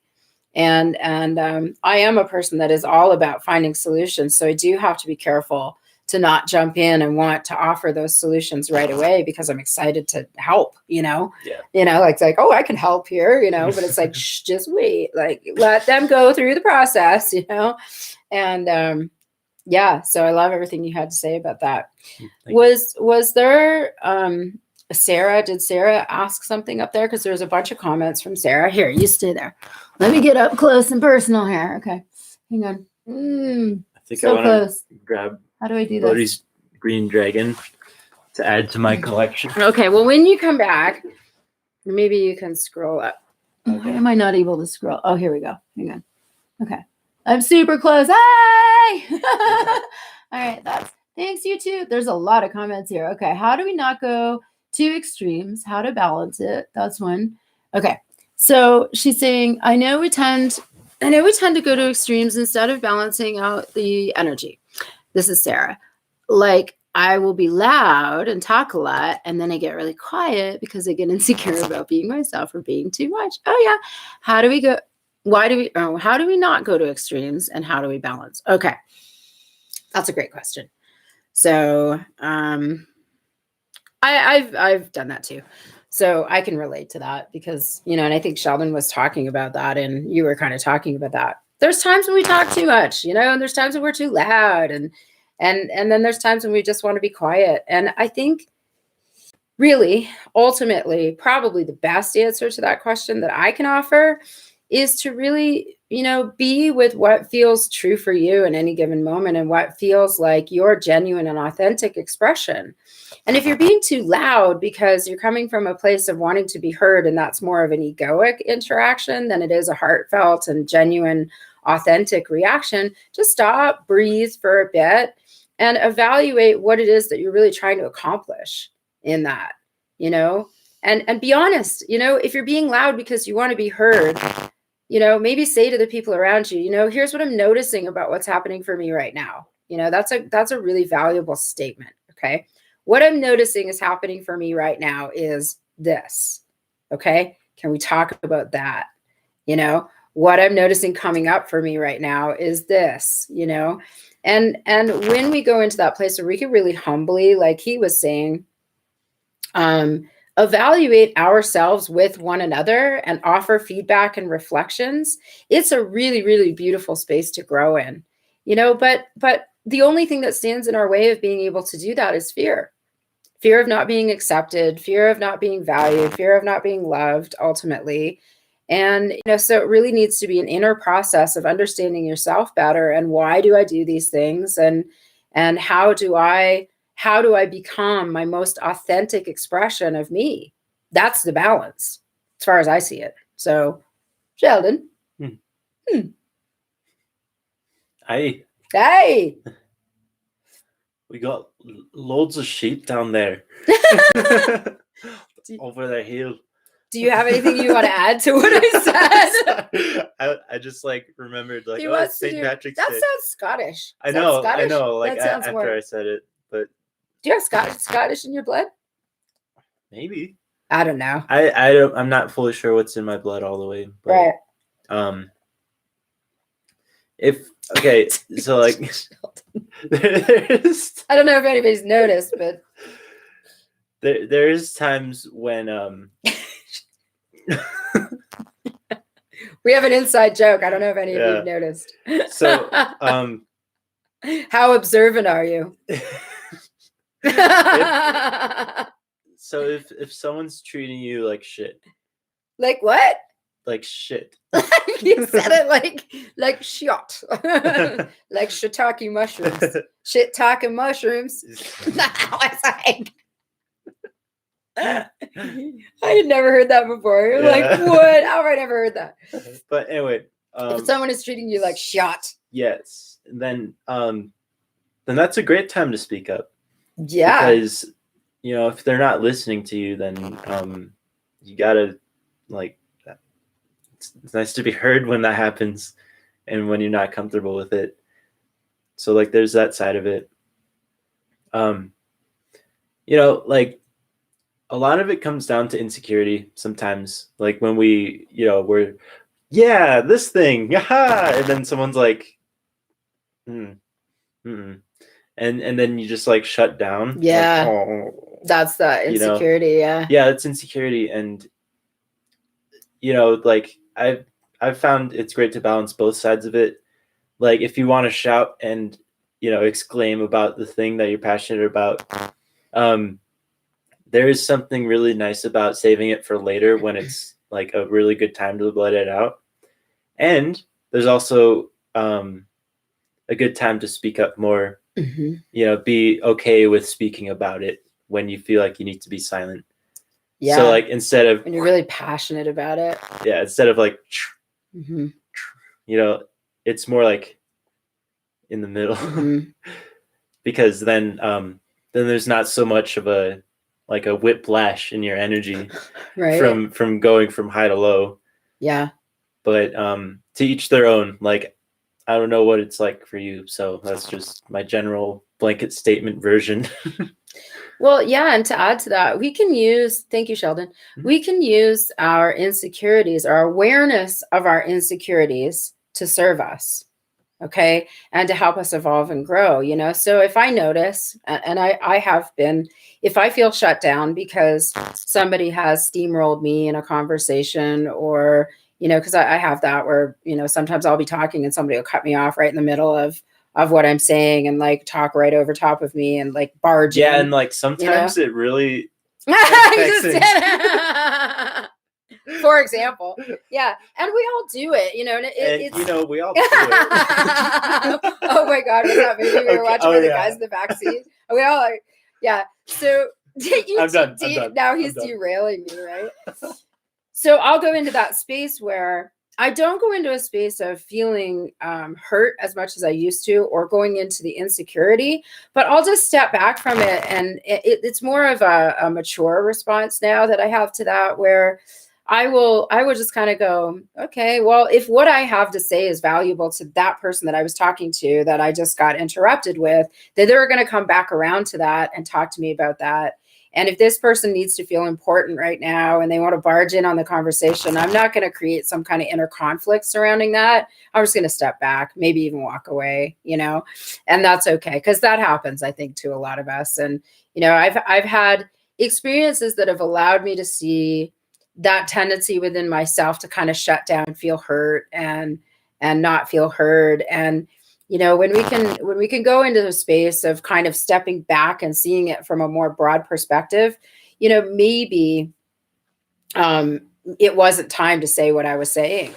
And I am a person that is all about finding solutions. So I do have to be careful to not jump in and want to offer those solutions right away, because I'm excited to help, like, oh, I can help here, but it's like, shh, just wait, like, let them go through the process, and so I love everything you had to say about that. Was there, Sarah, did Sarah ask something up there? Because there's a bunch of comments from Sarah. Here, you stay there. Let me get up close and personal here. Okay, hang on. I think so I want to grab. How do I do Bodhi's green dragon to add to my collection. Okay, well, when you come back, maybe you can scroll up. Okay. Why am I not able to scroll? Oh, here we go. Hang on. Okay, I'm super close. Hey! All right, thanks, you too. There's a lot of comments here. Okay, how do we not go to extremes? How to balance it? That's one. Okay, so she's saying, I know we tend to go to extremes instead of balancing out the energy. This is Sarah. Like, I will be loud and talk a lot, and then I get really quiet because I get insecure about being myself or being too much. Oh yeah. How do we not go to extremes, and how do we balance? Okay. That's a great question. So I've done that too. So I can relate to that, because, and I think Sheldon was talking about that, and you were kind of talking about that. There's times when we talk too much, and there's times when we're too loud, and then there's times when we just want to be quiet. And I think really, ultimately, probably the best answer to that question that I can offer is to really, be with what feels true for you in any given moment, and what feels like your genuine and authentic expression. And if you're being too loud because you're coming from a place of wanting to be heard, and that's more of an egoic interaction than it is a heartfelt and genuine, authentic reaction, just stop, breathe for a bit, and evaluate what it is that you're really trying to accomplish in that, and be honest. If you're being loud because you want to be heard, maybe say to the people around you, here's what I'm noticing about what's happening for me right now. That's a really valuable statement. Okay. What I'm noticing is happening for me right now is this. Okay. Can we talk about that? What I'm noticing coming up for me right now is this, and when we go into that place where we can really humbly, like he was saying, evaluate ourselves with one another and offer feedback and reflections, it's a really, really beautiful space to grow in, but the only thing that stands in our way of being able to do that is fear of not being accepted, fear of not being valued, fear of not being loved ultimately. And, so it really needs to be an inner process of understanding yourself better. And why do I do these things? And how do I become my most authentic expression of me? That's the balance, as far as I see it. So, Sheldon. Hey. We got loads of sheep down there. Over the hill. Do you have anything you want to add to what I said? I just like remembered like it's St. Patrick's that Day. Sounds Scottish. I know. Like after more... I said it, but do you have Scottish in your blood? Maybe. I don't know. I'm not fully sure what's in my blood all the way. But, right. If okay, so like there's I don't know if anybody's noticed, but there's times when we have an inside joke. I don't know if any of you have noticed. So how observant are you? So if someone's treating you like shit. Like what? Like shit. You said it like shot. Like shiitake mushrooms. Shit-talking mushrooms. I had never heard that before. You're like, what? How have I never heard that? But anyway, if someone is treating you like shot, yes, then that's a great time to speak up. Yeah, because if they're not listening to you, then you gotta like. It's nice to be heard when that happens, and when you're not comfortable with it. So like, there's that side of it. Like. A lot of it comes down to insecurity sometimes. Like when we're this thing, and then someone's like, and then you just like shut down. Yeah, like, oh, that's the insecurity. Yeah, it's insecurity, and like I've found it's great to balance both sides of it. Like if you want to shout and exclaim about the thing that you're passionate about, there is something really nice about saving it for later when it's like a really good time to let it out. And there's also a good time to speak up more, be okay with speaking about it when you feel like you need to be silent. Yeah. So like instead of when you're really passionate about it. Yeah. Instead of like, it's more like in the middle because then there's not so much of a whiplash in your energy right. from going from high to low. Yeah. But to each their own. Like, I don't know what it's like for you. So that's just my general blanket statement version. Well, yeah. And to add to that, thank you, Sheldon. We can use our insecurities, our awareness of our insecurities to serve us. Okay. And to help us evolve and grow, So if I notice, and I have been, if I feel shut down because somebody has steamrolled me in a conversation, or, because I have that where, sometimes I'll be talking and somebody will cut me off right in the middle of what I'm saying and like talk right over top of me and like barge in. Yeah. And like sometimes it really. For example, yeah, and we all do it, it's we all do it. Oh my God, was that movie we were watching with the guys in the backseat? We all are, yeah. So I'm done. Now he's derailing me, right? So I'll go into that space where I don't go into a space of feeling hurt as much as I used to, or going into the insecurity, but I'll just step back from it, and it's more of a mature response now that I have to that, where I will just kind of go, okay, well, if what I have to say is valuable to that person that I was talking to that I just got interrupted with, then they're going to come back around to that and talk to me about that. And if this person needs to feel important right now and they want to barge in on the conversation, I'm not going to create some kind of inner conflict surrounding that. I'm just going to step back, maybe even walk away, and that's okay. Because that happens, I think, to a lot of us. And, I've had experiences that have allowed me to see that tendency within myself to kind of shut down, feel hurt and not feel heard. And, when we can go into the space of kind of stepping back and seeing it from a more broad perspective, maybe it wasn't time to say what I was saying,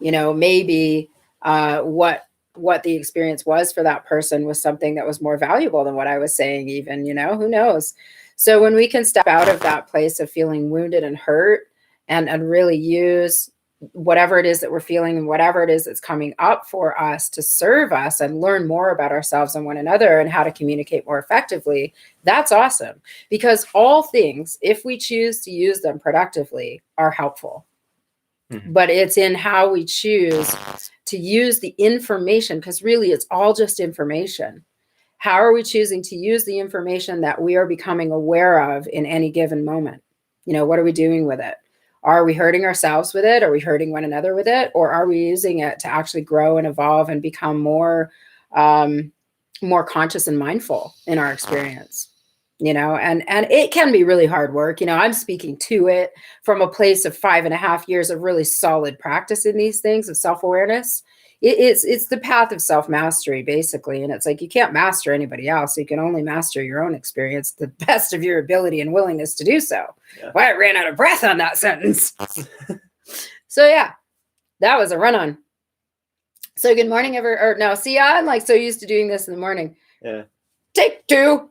maybe what the experience was for that person was something that was more valuable than what I was saying even, who knows? So when we can step out of that place of feeling wounded and hurt and really use whatever it is that we're feeling and whatever it is that's coming up for us to serve us and learn more about ourselves and one another and how to communicate more effectively, that's awesome. Because all things, if we choose to use them productively, are helpful. Mm-hmm. But it's in how we choose to use the information, because really it's all just information. How are we choosing to use the information that we are becoming aware of in any given moment? What are we doing with it? Are we hurting ourselves with it? Are we hurting one another with it? Or are we using it to actually grow and evolve and become more conscious and mindful in our experience? And it can be really hard work. I'm speaking to it from a place of 5.5 years of really solid practice in these things of self-awareness. It's the path of self-mastery, basically. And it's like, you can't master anybody else. You can only master your own experience to the best of your ability and willingness to do so. Yeah. Well, I ran out of breath on that sentence. So yeah, that was a run-on. So good morning, I'm like so used to doing this in the morning. Yeah. Take 2.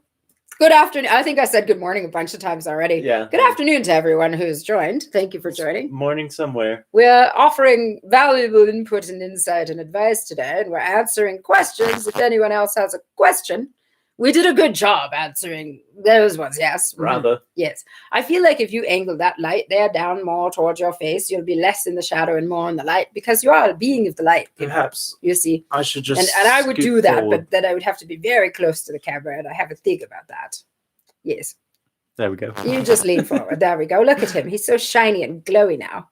Good afternoon. I think I said good morning a bunch of times already. Yeah. Good afternoon to everyone who's joined. Thank you for joining. Morning somewhere. We're offering valuable input and insight and advice today, and we're answering questions. If anyone else has a question, we did a good job answering those ones. Yes. Rather. Mm-hmm. Yes. I feel like if you angle that light there down more towards your face, you'll be less in the shadow and more in the light, because you are a being of the light. Perhaps. You see. I should just. And I would do that, forward. But then I would have to be very close to the camera, and I have a think about that. Yes. There we go. You just lean forward. There we go. Look at him. He's so shiny and glowy now.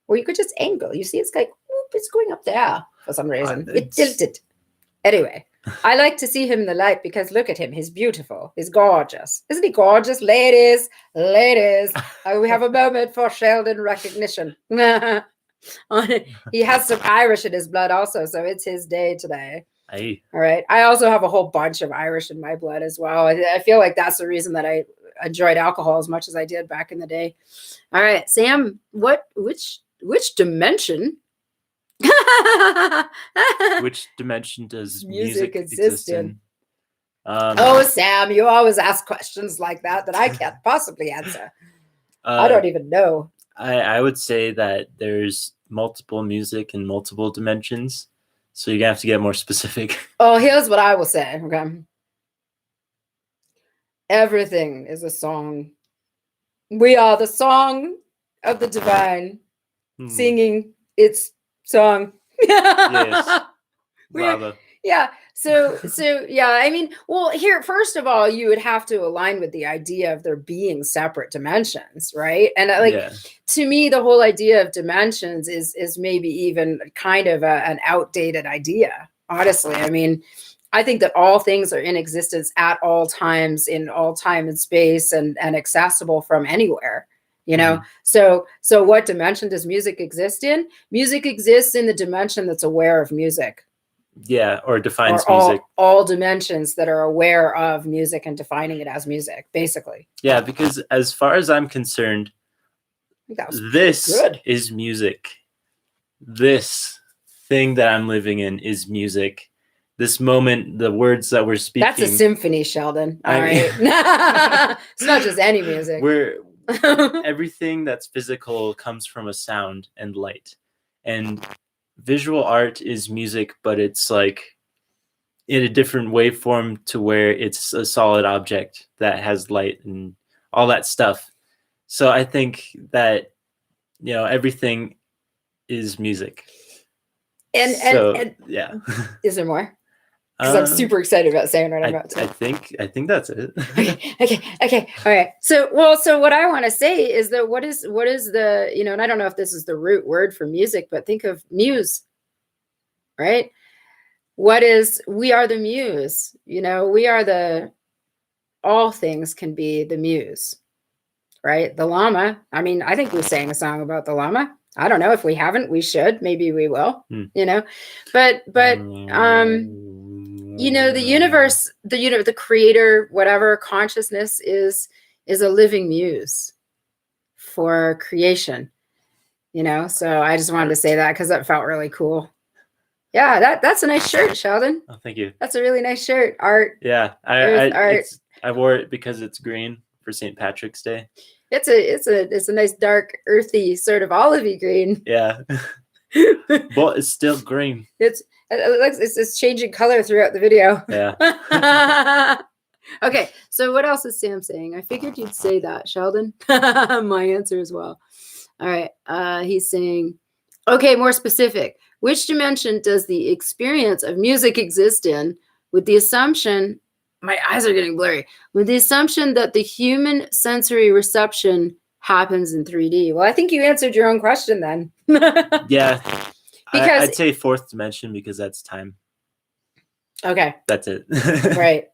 Or you could just angle. You see, it's like, whoop, it's going up there for some reason. It tilted. Anyway, I like to see him in the light because look at him. He's beautiful. He's gorgeous. Isn't he gorgeous? Ladies, we have a moment for Sheldon recognition. He has some Irish in his blood also, so it's his day today. Aye. All right. I also have a whole bunch of Irish in my blood as well. I feel like that's the reason that I enjoyed alcohol as much as I did back in the day. All right, Sam, which dimension? Which dimension does music exist in? Sam, you always ask questions like that I can't possibly answer. I don't even know. I would say that there's multiple music in multiple dimensions. So you're going to have to get more specific. Oh, here's what I will say. Okay. Everything is a song. We are the song of the divine singing its song. Yes. Bravo. Yeah. So yeah, I mean, well, here, first of all, you would have to align with the idea of there being separate dimensions, right? And to me, the whole idea of dimensions is maybe even kind of an outdated idea, honestly. I mean, I think that all things are in existence at all times, in all time and space, and accessible from anywhere. So what dimension does music exist in? Music exists in the dimension that's aware of music. Yeah, or defines music. All dimensions that are aware of music and defining it as music, basically. Yeah, because as far as I'm concerned, this is music. This thing that I'm living in is music. This moment, the words that we're speaking. That's a symphony, Sheldon. All right. It's not just any music. Everything that's physical comes from a sound and light. And visual art is music, but it's like in a different waveform to where it's a solid object that has light and all that stuff. So I think that, everything is music. And yeah. Is there more? Because I'm super excited about saying what I'm about to. I think that's it. Okay. All right. So what I want to say is that what is the, and I don't know if this is the root word for music, but think of muse, right? We are the muse, we are all things can be the muse, right? The llama. I mean, I think we sang a song about the llama. I don't know if we haven't, we should, maybe we will, but the universe, the creator, whatever consciousness is a living muse for creation, so I just wanted to say that because that felt really cool. Yeah, that's a nice shirt, Sheldon. Oh, thank you. That's a really nice shirt. Art. Yeah, I wore it because it's green for St. Patrick's Day. It's a nice dark, earthy sort of olivey green. Yeah. But it's still green. It's changing color throughout the video. Yeah. Okay, so what else is Sam saying? I figured you'd say that, Sheldon. My answer as well. All right. He's saying, okay, more specific. Which dimension does the experience of music exist in, with the assumption, my eyes are getting blurry, with the assumption that the human sensory reception happens in 3D? Well, I think you answered your own question then. Yeah. Because I'd say fourth dimension because that's time. Okay. That's it. Right.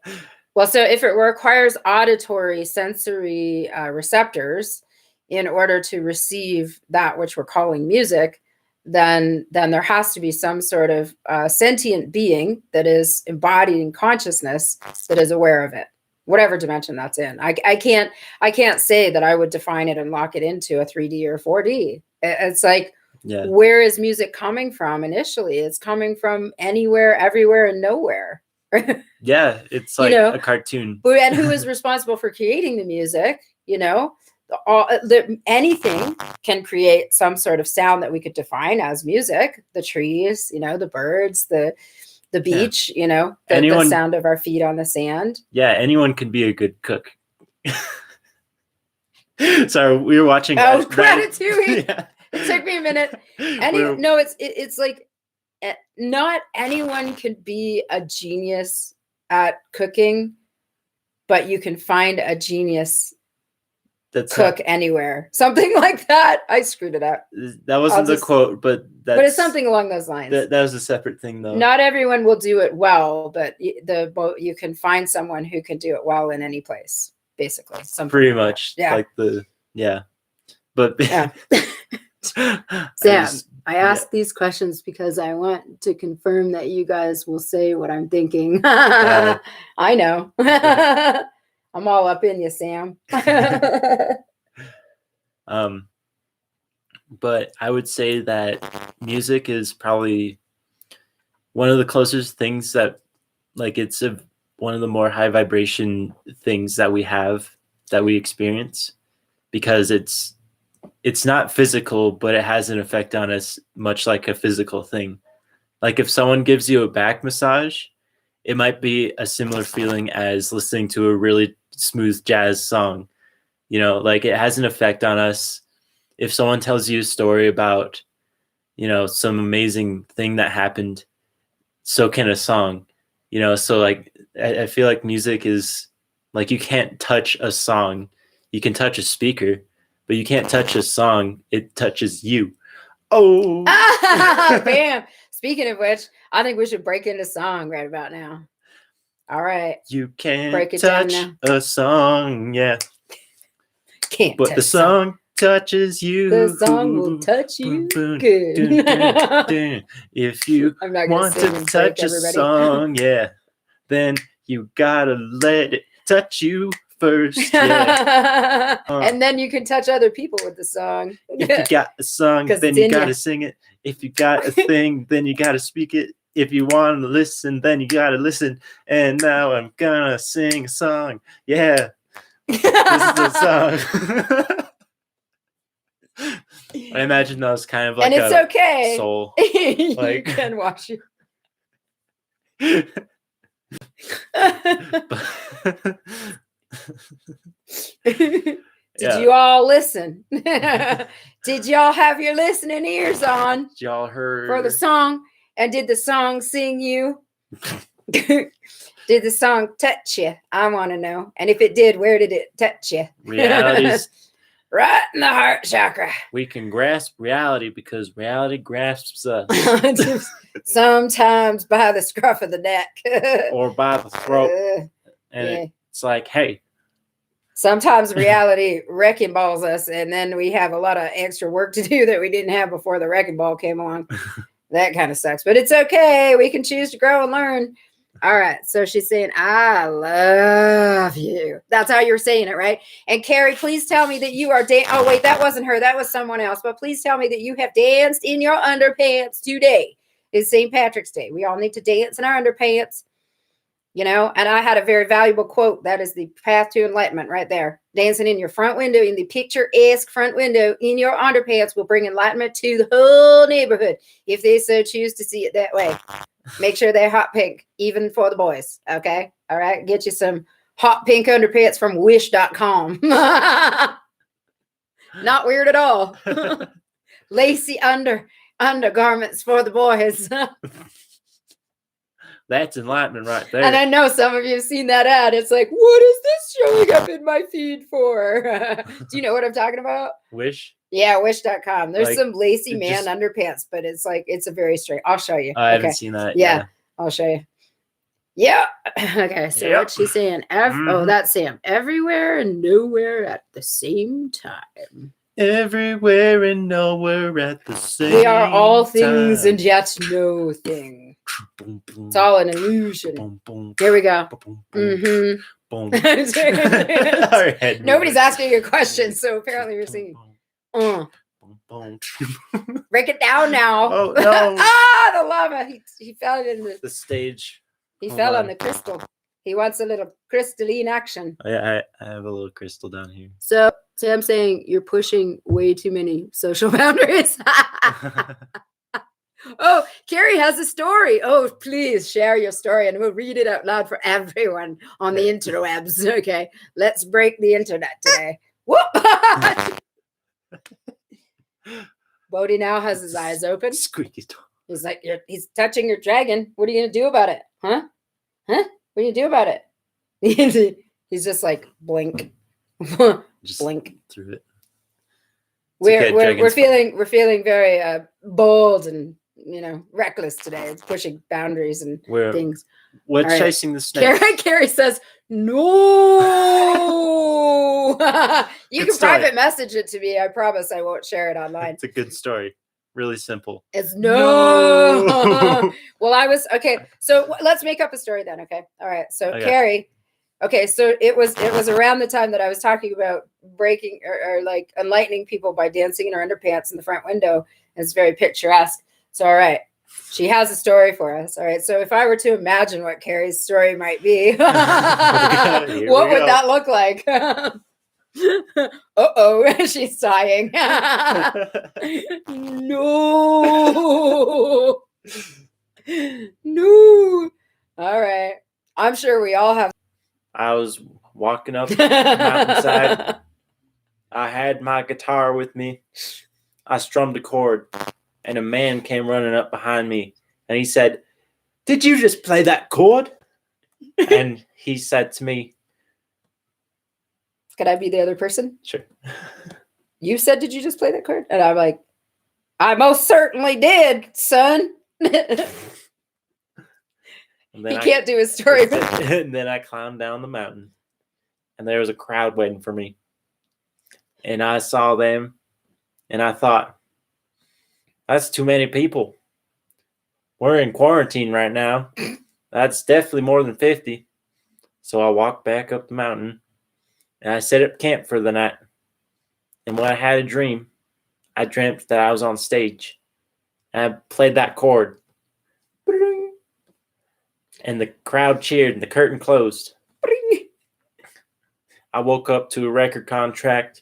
Well, so if it requires auditory sensory receptors in order to receive that which we're calling music, then there has to be some sort of sentient being that is embodied in consciousness that is aware of it, whatever dimension that's in. I can't say that I would define it and lock it into a 3D or 4D. It's like, where is music coming from initially? It's coming from anywhere, everywhere, and nowhere. Yeah, it's like a cartoon. And who is responsible for creating the music? Anything can create some sort of sound that we could define as music. The trees, the birds, the beach, the sound of our feet on the sand. Yeah, anyone can be a good cook. Sorry, we were watching. Oh, Ratatouille. Yeah. It took me a minute. It's like not anyone could be a genius at cooking, but you can find a genius cook anywhere. Something like that. I screwed it up. That wasn't the quote, but it's something along those lines. That was a separate thing, though. Not everyone will do it well, but you can find someone who can do it well in any place, basically. Pretty much. Yeah. But yeah. Sam, I ask these questions because I want to confirm that you guys will say what I'm thinking. I know. I'm all up in you, Sam. But I would say that music is probably one of the closest things that, it's one of the more high vibration things that we have, that we experience, because it's not physical, but it has an effect on us much like a physical thing. Like if someone gives you a back massage, it might be a similar feeling as listening to a really smooth jazz song. It has an effect on us. If someone tells you a story about, some amazing thing that happened, so can a song, so I feel like music is you can't touch a song. You can touch a speaker, but you can't touch a song. It touches you. Oh, bam. Speaking of which, I think we should break into song right about now. All right. You can't touch a song, yeah. Can't but the song touches you. The song will touch you good. If you want to touch a song, yeah, then you gotta let it touch you first. Yeah. And then you can touch other people with the song. If you got a song, then you gotta sing it. If you got a thing, then you gotta speak it. If you want to listen, then you gotta listen. And now I'm gonna sing a song. Yeah. This is the song. I imagine that was kind of like and it's okay. Soul. You can watch it. Did you all listen? Did y'all have your listening ears on? Did y'all heard for the song? And did the song sing you? Did the song touch you? I want to know. And if it did, where did it touch you? Reality's right in the heart chakra. We can grasp reality because reality grasps us. Sometimes by the scruff of the neck. Or by the throat. It's like, hey. Sometimes reality wrecking balls us, and then we have a lot of extra work to do that we didn't have before the wrecking ball came along. That kind of sucks, but it's okay. We can choose to grow and learn. All right. So she's saying, I love you. That's how you're saying it, right? And Carrie, please tell me that you are oh, wait, that wasn't her. That was someone else. But please tell me that you have danced in your underpants today. It's St. Patrick's Day. We all need to dance in our underpants. And I had a very valuable quote. That is the path to enlightenment right there. Dancing in your front window, in the picturesque front window, in your underpants will bring enlightenment to the whole neighborhood if they so choose to see it that way. Make sure they're hot pink, even for the boys. Okay? All right? Get you some hot pink underpants from wish.com. Not weird at all. Lacy undergarments for the boys. That's enlightenment right there. And I know some of you have seen that ad. It's like, what is this showing up in my feed for? Do you know what I'm talking about? Wish? Yeah, wish.com. There's some lacy man underpants, but it's like, it's a very straight. I'll show you. I haven't seen that. Yeah, I'll show you. Yeah. Okay, so what's she saying? Oh, that's Sam. Everywhere and nowhere at the same time. Everywhere and nowhere at the same time. We are all things and yet no thing. It's all an illusion. Here we go. Nobody's asking a question, so apparently we're singing. Break it down now. Oh no! The lava. He fell in the stage. He fell on the crystal. He wants a little crystalline action. I have a little crystal down here. So Sam's saying you're pushing way too many social boundaries. Oh, Carrie has a story. Oh, please share your story and we'll read it out loud for everyone on the interwebs. Okay, let's break the internet today. Whoop! Bodhi now has his eyes open. Squeaky door. He's like, he's touching your dragon. What are you going to do about it? Huh? What are you going to do about it? He's just like, blink. Just blink. Through it. We're feeling very bold and reckless today. It's pushing boundaries and things. We're chasing the snake. Carrie says, no. You can private message it to me. I promise I won't share it online. It's a good story. Really simple. It's no. Well, okay. So let's make up a story then. Okay. All right. So Carrie. Okay. So it was around the time that I was talking about breaking or like enlightening people by dancing in her underpants in the front window. It's very picturesque. So, all right. She has a story for us. All right. So if I were to imagine what Carrie's story might be, what would that look like? Uh-oh, she's sighing. No. No. All right. I'm sure we all have. I was walking up the mountainside. I had my guitar with me. I strummed a chord, and a man came running up behind me, and he said, "Did you just play that chord?" And he said to me, "Could I be the other person?" "Sure." "You said, did you just play that chord?" And I'm like, "I most certainly did, son." He can't do his story. And then I climbed down the mountain, and there was a crowd waiting for me. And I saw them, and I thought, that's too many people. We're in quarantine right now. That's definitely more than 50. So I walked back up the mountain, and I set up camp for the night. And when I had a dream, I dreamt that I was on stage, and I played that chord. And the crowd cheered, and the curtain closed. I woke up to a record contract.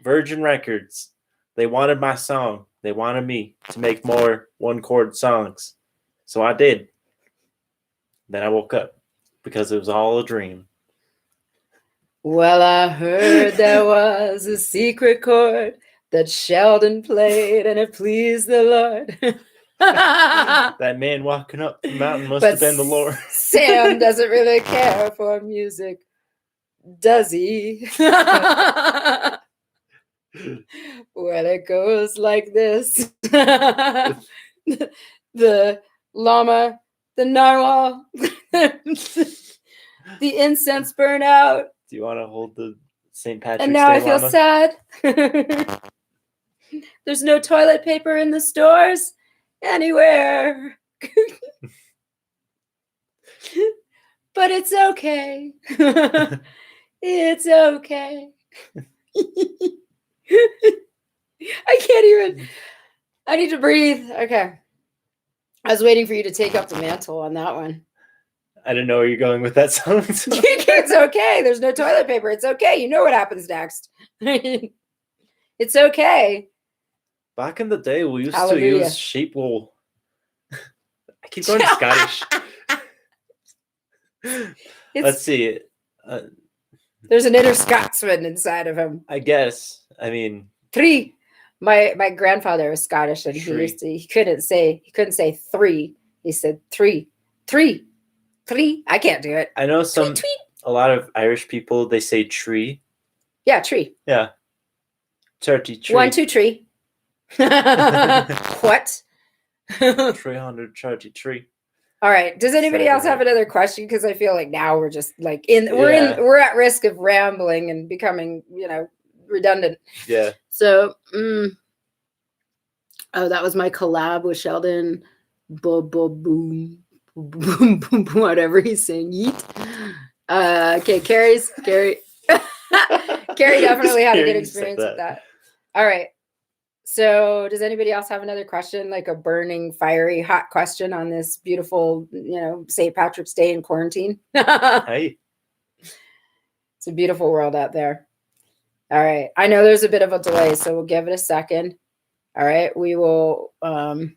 Virgin Records. They wanted my song. They wanted me to make more one-chord songs. So I did. Then I woke up because it was all a dream. Well, I heard there was a secret chord that Sheldon played, and it pleased the Lord. That man walking up the mountain must have been the Lord. Sam doesn't really care for music, does he? Well, it goes like this. The llama, the narwhal, the incense burn out. Do you want to hold the St. Patrick's Day And now I feel llama? sad. There's no toilet paper in the stores anywhere. But it's okay. It's okay. I can't even. I need to breathe. Okay. I was waiting for you to take up the mantle on that one. I don't know where you're going with that song. It's okay. There's no toilet paper. It's okay. You know what happens next. It's okay. Back in the day, we used to use sheep wool. I keep going Scottish. Let's see. There's an inner Scotsman inside of him. I guess. I mean, three. My grandfather was Scottish, and he couldn't say three. He said three. I can't do it. I know a lot of Irish people, they say tree. Yeah, tree. Yeah. 30 tree. 1, 2, tree. What? 333. All right. Does anybody else have another question? Because I feel like now we're just like we're at risk of rambling and becoming, redundant. Yeah. So, that was my collab with Sheldon. Boom, whatever he's saying. Yeet. Okay, Carrie. Carrie definitely had a good experience with that. All right. So does anybody else have another question, like a burning, fiery, hot question on this beautiful, St. Patrick's Day in quarantine? Hey. It's a beautiful world out there. All right. I know there's a bit of a delay, so we'll give it a second. All right. We will, I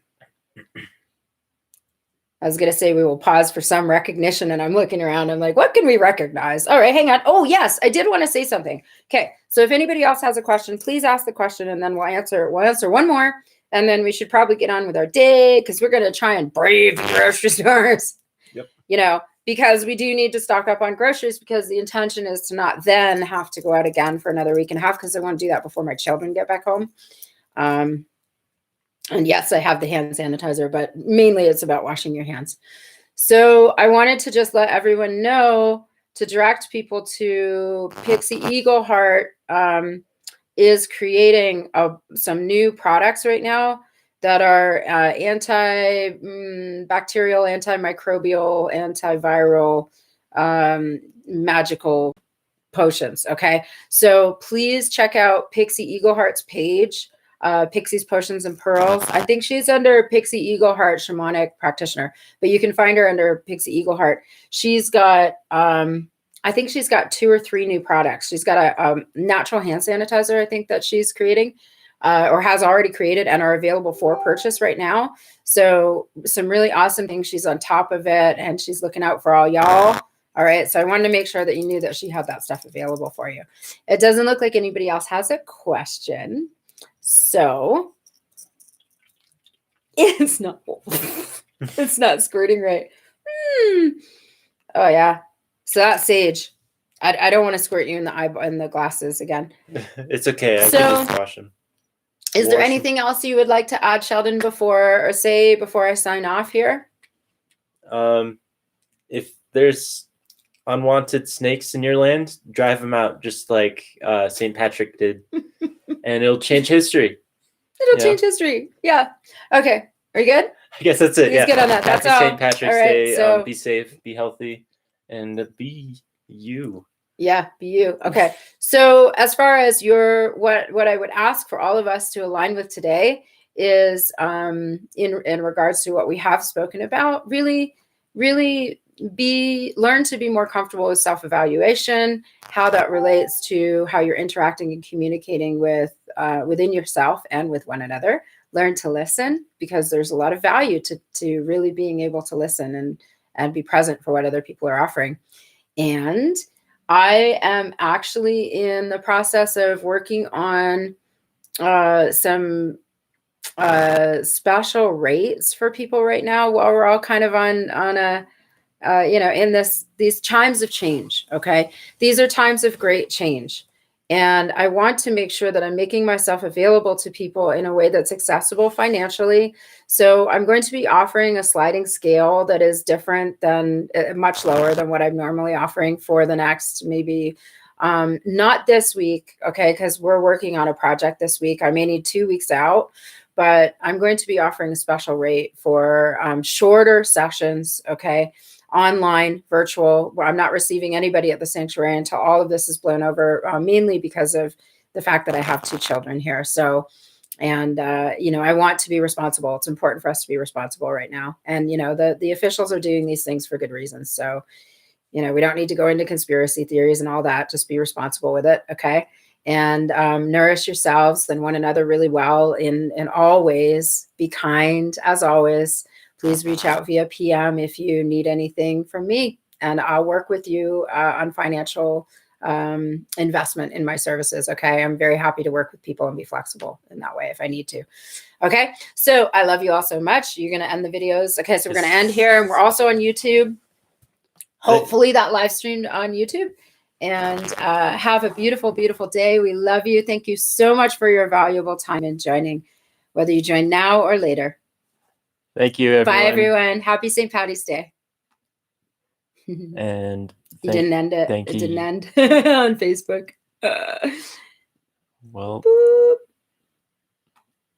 was going to say we will pause for some recognition, and I'm looking around. I'm like, what can we recognize? All right, hang on. Oh, yes, I did want to say something. Okay, so if anybody else has a question, please ask the question, and then we'll answer one more, and then we should probably get on with our day because we're going to try and brave the grocery stores. Yep. Because we do need to stock up on groceries because the intention is to not then have to go out again for another week and a half because I want to do that before my children get back home. And yes, I have the hand sanitizer, but mainly it's about washing your hands. So I wanted to just let everyone know to direct people to Pixie Eagle Heart is creating some new products right now that are antibacterial, antimicrobial, antiviral, magical potions. Okay. So please check out Pixie Eagle Heart's page. Pixie's Potions and Pearls. I think she's under Pixie Eagle Heart Shamanic Practitioner, but you can find her under Pixie Eagle Heart. She's got, I think she's got 2 or 3 new products. She's got a natural hand sanitizer, I think, that she's creating or has already created and are available for purchase right now. So some really awesome things. She's on top of it and she's looking out for all y'all. All right. So I wanted to make sure that you knew that she had that stuff available for you. It doesn't look like anybody else has a question. So it's not squirting right. Oh yeah. So that's sage. I don't want to squirt you in the eye in the glasses again. It's okay. I can just wash them. Is there anything else you would like to add, Sheldon, before I sign off here? If there's unwanted snakes in your land, drive them out just like St. Patrick did. And it'll change history. Change history. Yeah. Okay. Are you good? I guess that's it. He's good on that. That's all. St. Patrick's Day. So be safe, be healthy, and be you. Yeah, be you. Okay. So as far as what I would ask for all of us to align with today is in regards to what we have spoken about, really learn to be more comfortable with self-evaluation, how that relates to how you're interacting and communicating with within yourself and with one another. Learn to listen because there's a lot of value to really being able to listen and be present for what other people are offering. And I am actually in the process of working on some special rates for people right now while we're all kind of on a in these times of change. Okay. These are times of great change. And I want to make sure that I'm making myself available to people in a way that's accessible financially. So I'm going to be offering a sliding scale that is different than much lower than what I'm normally offering for the next maybe not this week. Okay. Because we're working on a project this week. I may need 2 weeks out, but I'm going to be offering a special rate for shorter sessions. Okay. Online, virtual, where I'm not receiving anybody at the sanctuary until all of this is blown over, mainly because of the fact that I have 2 children here. So And, I want to be responsible. It's important for us to be responsible right now. And, the officials are doing these things for good reasons. So, we don't need to go into conspiracy theories and all that. Just be responsible with it. Okay. And nourish yourselves and one another really well in all ways. Be kind as always. Please reach out via PM if you need anything from me, and I'll work with you on financial investment in my services. Okay. I'm very happy to work with people and be flexible in that way if I need to. Okay. So I love you all so much. You're going to end the videos. Okay. So we're going to end here, and we're also on YouTube. Hopefully that live streamed on YouTube. And have a beautiful, beautiful day. We love you. Thank you so much for your valuable time in joining, whether you join now or later. Thank you, everyone. Bye, everyone. Happy St. Patty's Day. And you didn't end it. Thank it you. didn't end on Facebook. Well. Boop.